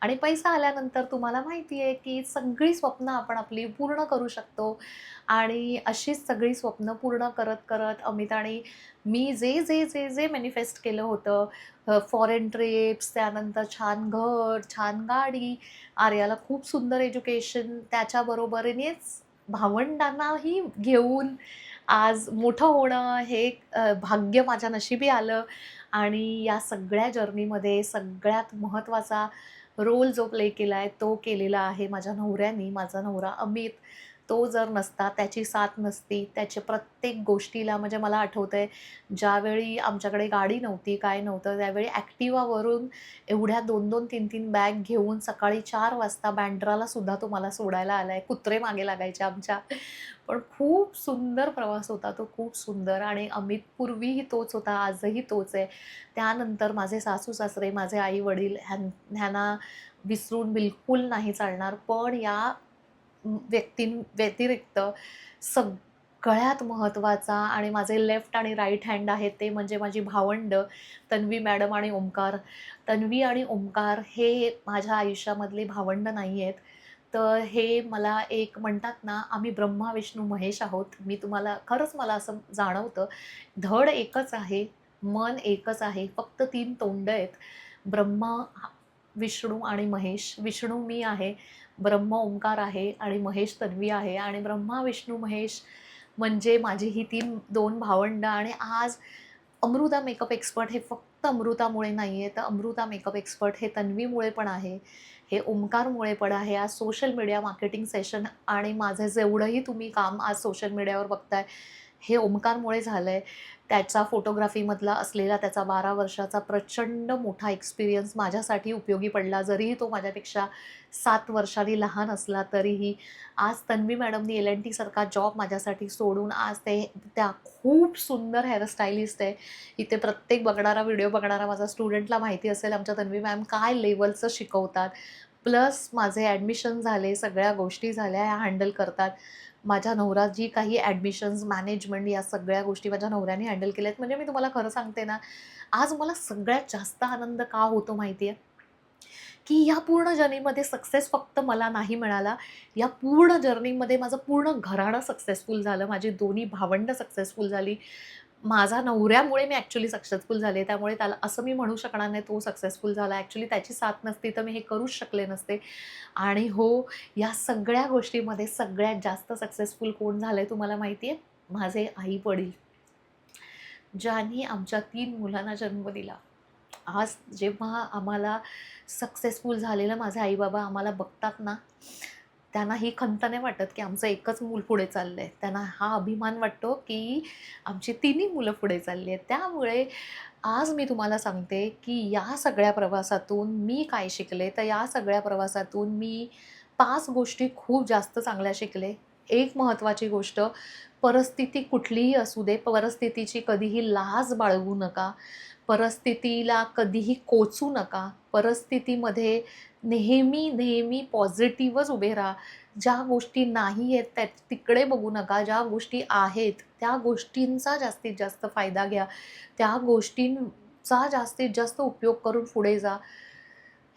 आणि पैसा आल्यानंतर तुम्हाला माहिती आहे की सगळी स्वप्न आपण आपली पूर्ण करू शकतो. आणि अशीच सगळी स्वप्न पूर्ण करत करत अमित आणि मी जे जे जे जे मॅनिफेस्ट केलं होतं, फॉरेन ट्रिप्स, त्यानंतर छान घर, छान गाडी, आर्याला खूप सुंदर एज्युकेशन, त्याच्याबरोबरीनेच भावंडांनाही घेऊन आज मोठं होणं, हे भाग्य माझ्या नशिबी आलं. आणि या सगळ्या जर्नीमध्ये सगळ्यात महत्त्वाचा रोल जो प्ले केला आहे, तो केलेला आहे माझ्या नवऱ्यानी. माझा नवरा अमित, तो जर नसता, त्याची साथ नसती, त्याच्या प्रत्येक गोष्टीला, म्हणजे मला आठवतंय ज्यावेळी आमच्याकडे गाडी नव्हती, काय नव्हतं, त्यावेळी ॲक्टिवावरून एवढ्या 2-2, 3-3 बॅग घेऊन सकाळी 4 वाजता बँड्राला सुद्धा तो मला सोडायला आला आहे. कुत्रे मागे लागायचे आमच्या. पण खूप सुंदर प्रवास होता तो, खूप सुंदर. आणि अमित पूर्वीही तोच होता, आजही तोच आहे. त्यानंतर माझे सासू-सासरे, माझे आई-वडील, ह्यांना विसरून बिलकुल नाही चालणार. पण या व्यतिरिक्त सगळ्यात महत्त्वाचा आणि माझे लेफ्ट आणि राईट हँड आहेत, ते म्हणजे माझी भावंडं तन्वी मॅडम आणि ओमकार. तन्वी आणि ओमकार हे माझ्या आयुष्यामधले भावंडं नाही आहेत. तर हे मला एक म्हणतात ना, आम्ही ब्रह्मा, विष्णू, महेश आहोत. मी तुम्हाला खरंच, मला असं जाणवतं, धड एकच आहे, मन एकच आहे, फक्त 3 तोंड आहेत. ब्रह्मा, विष्णू आणि महेश. विष्णू मी आहे, ब्रह्म ओंकार आहे आणि महेश तन्वी आहे. आणि ब्रह्मा, विष्णू, महेश म्हणजे माझी ही 2 भावंडं. आणि आज अमृता मेकअप एक्सपर्ट हे फक्त अमृतामुळे नाही आहे, तर अमृता मेकअप एक्सपर्ट हे तन्वीमुळे पण आहे, हे ओंकारमुळे पण आहे. आज सोशल मीडिया मार्केटिंग सेशन आणि माझं जेवढंही तुम्ही काम आज सोशल मीडियावर बघताय, हे ओमकारमुळे झालं आहे. त्याचा फोटोग्राफीमधला असलेला त्याचा 12 वर्षाचा प्रचंड मोठा एक्सपिरियन्स माझ्यासाठी उपयोगी पडला. जरीही तो माझ्यापेक्षा 7 वर्षांनी लहान असला तरीही. आज तन्वी मॅडमनी LNT सारखा जॉब माझ्यासाठी सोडून आज त्या खूप सुंदर हेअरस्टायलिस्ट आहे. इथे प्रत्येक व्हिडिओ बघणारा माझा स्टुडंटला माहिती असेल आमच्या तन्वी मॅम काय लेवलचं शिकवतात. प्लस माझे ॲडमिशन झाले, सगळ्या गोष्टी झाल्या, ह्या हँडल करतात. माझ्या नवरा जी काही ॲडमिशन्स, मॅनेजमेंट, या सगळ्या गोष्टी माझ्या नवऱ्याने हँडल केल्यात. म्हणजे मी तुम्हाला खरं सांगते ना, आज मला सगळ्यात जास्त आनंद का होतो माहिती आहे? की या पूर्ण जर्नीमध्ये सक्सेस फक्त मला नाही मिळाला. या पूर्ण जर्नीमध्ये माझं पूर्ण घराणं सक्सेसफुल झालं. माझी दोन्ही भावंडं सक्सेसफुल झाली. माझा नवऱ्यामुळे मी ॲक्चुअली सक्सेसफुल झाले. त्यामुळे त्याला असं मी म्हणू शकणार नाही तो सक्सेसफुल झाला. ॲक्चुअली त्याची साथ नसती तर मी हे करूच शकले नसते. आणि हो, या सगळ्या गोष्टीमध्ये सगळ्यात जास्त सक्सेसफुल कोण झालंय तुम्हाला माहिती आहे? माझे आई-वडील. ज्यांनी आमच्या 3 मुलांना जन्म दिला. आज जेव्हा आम्हाला सक्सेसफुल झालेलं माझे आई-बाबा आम्हाला बघतात ना, त्यांना ही खंत नाही वाटत की आमचं एकच मूल पुढे चाललंय. त्यांना हा अभिमान वाटतो की आमची 3ही मुलं पुढे चालली आहेत. त्यामुळे आज मी तुम्हाला सांगते की या सगळ्या प्रवासातून मी काय शिकले, तर या सगळ्या प्रवासातून मी 5 गोष्टी खूप जास्त चांगल्या शिकले. एक महत्त्वाची गोष्ट, परिस्थिती कुठलीही असू दे, परिस्थितीची कधीही लाज बाळगू नका. परिस्थितीला कधीही कोचू नका. परिस्थितीमध्ये नेहमी पॉझिटिव्हच उभे राहा. ज्या गोष्टी नाही आहेत त्या तिकडे बघू नका. ज्या गोष्टी आहेत त्या गोष्टींचा जास्तीत जास्त फायदा घ्या. त्या गोष्टींचा जास्तीत जास्त उपयोग करून पुढे जा.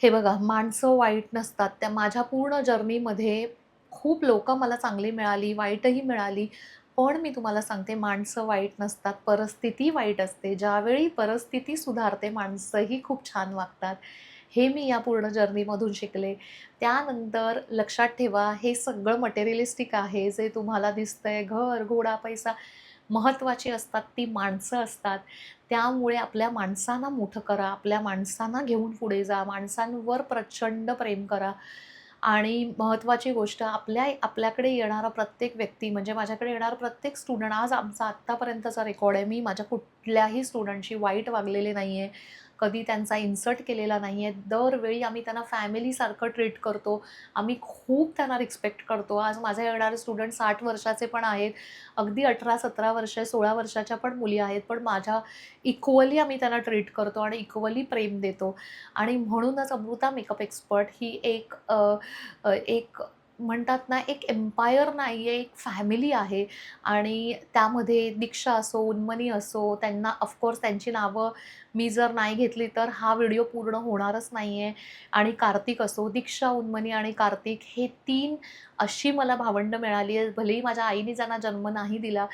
हे बघा, माणसं वाईट नसतात. त्या माझ्या पूर्ण जर्नीमध्ये खूप लोकं मला चांगली मिळाली, वाईटही मिळाली. पण मी तुम्हाला सांगते, माणसं वाईट नसतात, परिस्थिती वाईट असते. ज्यावेळी परिस्थिती सुधारते, माणसंही खूप छान वागतात. हे मी या पूर्ण जर्नीमधून शिकले. त्यानंतर लक्षात ठेवा, हे सगळं मटेरिअलिस्टिक आहे. जे तुम्हाला दिसतंय, घर, घोडा, पैसा, महत्त्वाची असतात ती माणसं असतात. त्यामुळे आपल्या माणसांना मोठं करा, आपल्या माणसांना घेऊन पुढे जा, माणसांवर प्रचंड प्रेम करा. आणि महत्त्वाची गोष्ट, आपल्याकडे येणारा प्रत्येक व्यक्ती म्हणजे माझ्याकडे येणारा प्रत्येक स्टुडंट, आज आमचा आत्तापर्यंतचा रेकॉर्ड आहे, मी माझ्या कुठल्याही स्टुडंटशी वाईट वागलेले नाही आहे, कधी त्यांचा इन्सल्ट केलेला नाही आहे. दरवेळी आम्ही त्यांना फॅमिलीसारखं ट्रीट करतो. आम्ही खूप त्यांना रिस्पेक्ट करतो. आज माझे येणारे स्टुडंट 60 वर्षाचे पण आहेत, अगदी 18-17 वर्ष, 16 वर्षाच्या पण मुली आहेत, पण माझ्या इक्वली आम्ही त्यांना ट्रीट करतो आणि इक्वली प्रेम देतो. आणि म्हणूनच अमृता मेकअप एक्सपर्ट ही एक म्हणतात ना, एक एम्पायर नाही आहे, एक फॅमिली आहे. आणि त्यामध्ये दीक्षा असो, उन्मनी असो, त्यांना ऑफकोर्स त्यांची नावं मी जर नाही घेतली तर हा व्हिडिओ पूर्ण होणारच नाही आहे. आणि कार्तिक असो, दीक्षा, उन्मनी आणि कार्तिक हे 3 अशी मला भावंडं मिळाली आहे. भलेही माझ्या आईने त्यांना जन्म नाही दिला,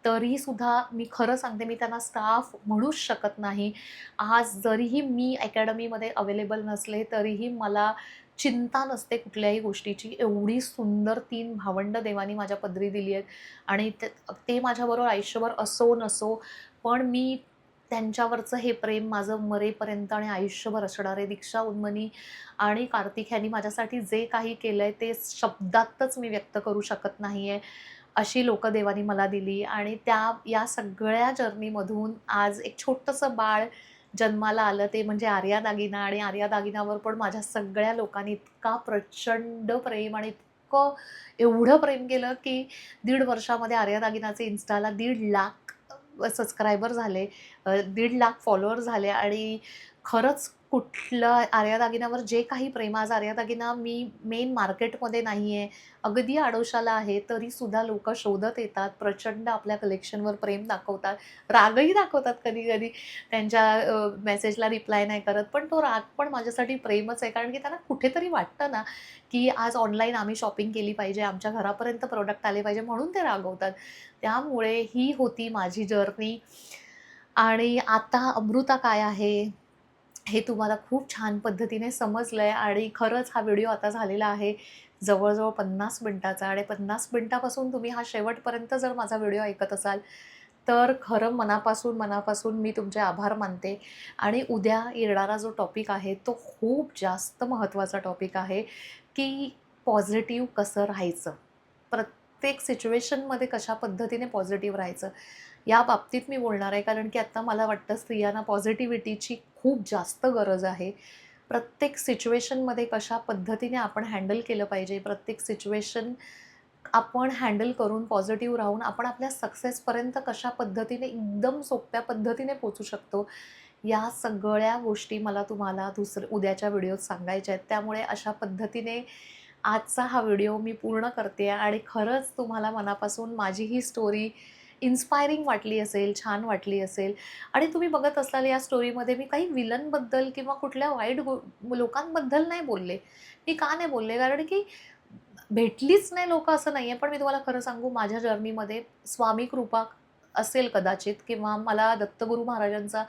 तरीसुद्धा मी खरं सांगते, मी त्यांना स्टाफ म्हणूच शकत नाही. आज जरीही मी अकॅडमीमध्ये अवेलेबल नसले, तरीही मला चिंता नसते कुठल्याही गोष्टीची. एवढी सुंदर 3 भावंडं देवानी माझ्या पदरी दिली आहेत आणि ते माझ्याबरोबर आयुष्यभर असो नसो, पण मी त्यांच्यावरचं हे प्रेम माझं मरेपर्यंत आणि आयुष्यभर असणार आहे. दीक्षा, उन्मनी आणि कार्तिक ह्यांनी माझ्यासाठी जे काही केलंय ते शब्दातच मी व्यक्त करू शकत नाहीये. अशी लोकं देवानी मला दिली आणि या सगळ्या जर्नीमधून आज एक छोटंसं बाळ जन्माला आलं, ते म्हणजे आर्या दागिना. आणि आर्या दागिनावर पण माझ्या सगळ्या लोकांनी इतका प्रचंड प्रेम आणि एवढं प्रेम केलं, की 1.5 वर्षामध्ये आर्या दागिनाचे इन्स्टाला 1,50,000 सबस्क्रायबर झाले, 1,50,000 फॉलोअर झाले. आणि खरंच कुठलं आर्या दागिनावर जे काही प्रेम, आज आर्या दागिना मी मेन मार्केटमध्ये नाही आहे, अगदी आडोशाला आहे, तरीसुद्धा लोकं शोधत येतात, प्रचंड आपल्या कलेक्शनवर प्रेम दाखवतात, रागही दाखवतात कधी-कधी. त्यांच्या मेसेजला रिप्लाय नाही करत, पण तो राग पण माझ्यासाठी प्रेमच आहे. कारण की त्यांना कुठेतरी वाटतं ना, की आज ऑनलाईन आम्ही शॉपिंग केली पाहिजे, आमच्या घरापर्यंत प्रॉडक्ट आले पाहिजे, म्हणून ते रागवतात. त्यामुळे ही होती माझी जर्नी. आणि आता अमृता काय आहे, हे तुम्हाला खूप छान पद्धतीने समजलंय. आणि खरंच हा व्हिडिओ आता झालेला आहे जवळ-जवळ 50 मिनिटाचा. आणि 50 मिनिटापासून तुम्ही हा शेवटपर्यंत जर माझा व्हिडिओ ऐकत असाल, तर खरं मनापासून मी तुमचे आभार मानते. आणि उद्या येणारा जो टॉपिक आहे, तो खूप जास्त महत्त्वाचा टॉपिक आहे, की पॉझिटिव्ह कसं राहायचं? प्रत्येक सिच्युएशनमध्ये कशा पद्धतीने पॉझिटिव्ह राहायचं? या बाबतीत मी बोलणार आहे, कारण की आत्ता मला वाटतं स्त्रियांना पॉझिटिव्हिटीची खूप जास्त गरज आहे. प्रत्येक सिच्युएशनमध्ये कशा पद्धतीने आपण हँडल केलं पाहिजे, प्रत्येक सिच्युएशन आपण हँडल करून पॉझिटिव्ह राहून आपण आपल्या सक्सेसपर्यंत कशा पद्धतीने एकदम सोप्या पद्धतीने पोहोचू शकतो, या सगळ्या गोष्टी मला तुम्हाला उद्याच्या व्हिडिओत सांगायच्या आहेत. त्यामुळे अशा पद्धतीने आजचा हा व्हिडिओ मी पूर्ण करते. आणि खरंच तुम्हाला मनापासून माझी ही स्टोरी इन्स्पायरिंग वाटली असेल, छान वाटली असेल. आणि तुम्ही बघत असाल या स्टोरीमध्ये मी काही विलनबद्दल किंवा कुठल्या वाईट लोकांबद्दल नाही बोलले. मी का नाही बोलले? कारण की भेटलीच नाही लोकं असं नाही आहे. पण मी तुम्हाला खरं सांगू, माझ्या जर्नीमध्ये स्वामी कृपा असेल कदाचित, किंवा मला दत्तगुरू महाराजांचा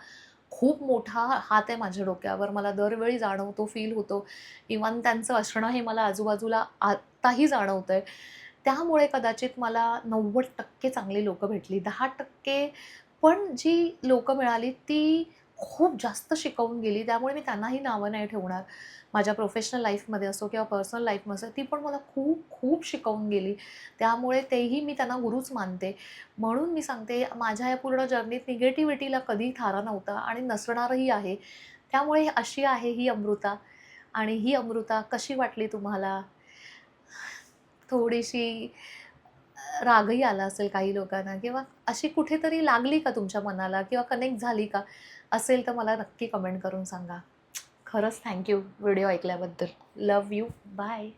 खूप मोठा हात आहे माझ्या डोक्यावर. मला दरवेळी जाणवतो, फील होतो. इव्हन त्यांचं असणं हे मला आजूबाजूला आत्ताही जाणवतंय. त्यामुळे कदाचित मला 90% चांगली लोकं भेटली. 10% पण जी लोकं मिळाली ती खूप जास्त शिकवून गेली. त्यामुळे मी त्यांनाही नावं नाही ठेवणार. माझ्या प्रोफेशनल लाईफमध्ये असो किंवा पर्सनल लाईफमध्ये असो, ती पण मला खूप खूप शिकवून गेली. त्यामुळे तेही मी त्यांना गुरुच मानते. म्हणून मी सांगते, माझ्या या पूर्ण जर्नीत निगेटिव्हिटीला कधी थारा नव्हता आणि नसणारही आहे. त्यामुळे अशी आहे ही अमृता. आणि ही अमृता कशी वाटली तुम्हाला? थोडीशी रागही आला असेल काही लोकांना, किंवा अशी कुठेतरी लागली का तुमच्या मनाला, किंवा कनेक्ट झाली का? असेल तर मला नक्की कमेंट करून सांगा. खरंच थँक यू व्हिडिओ ऐकल्याबद्दल. Love you. बाय.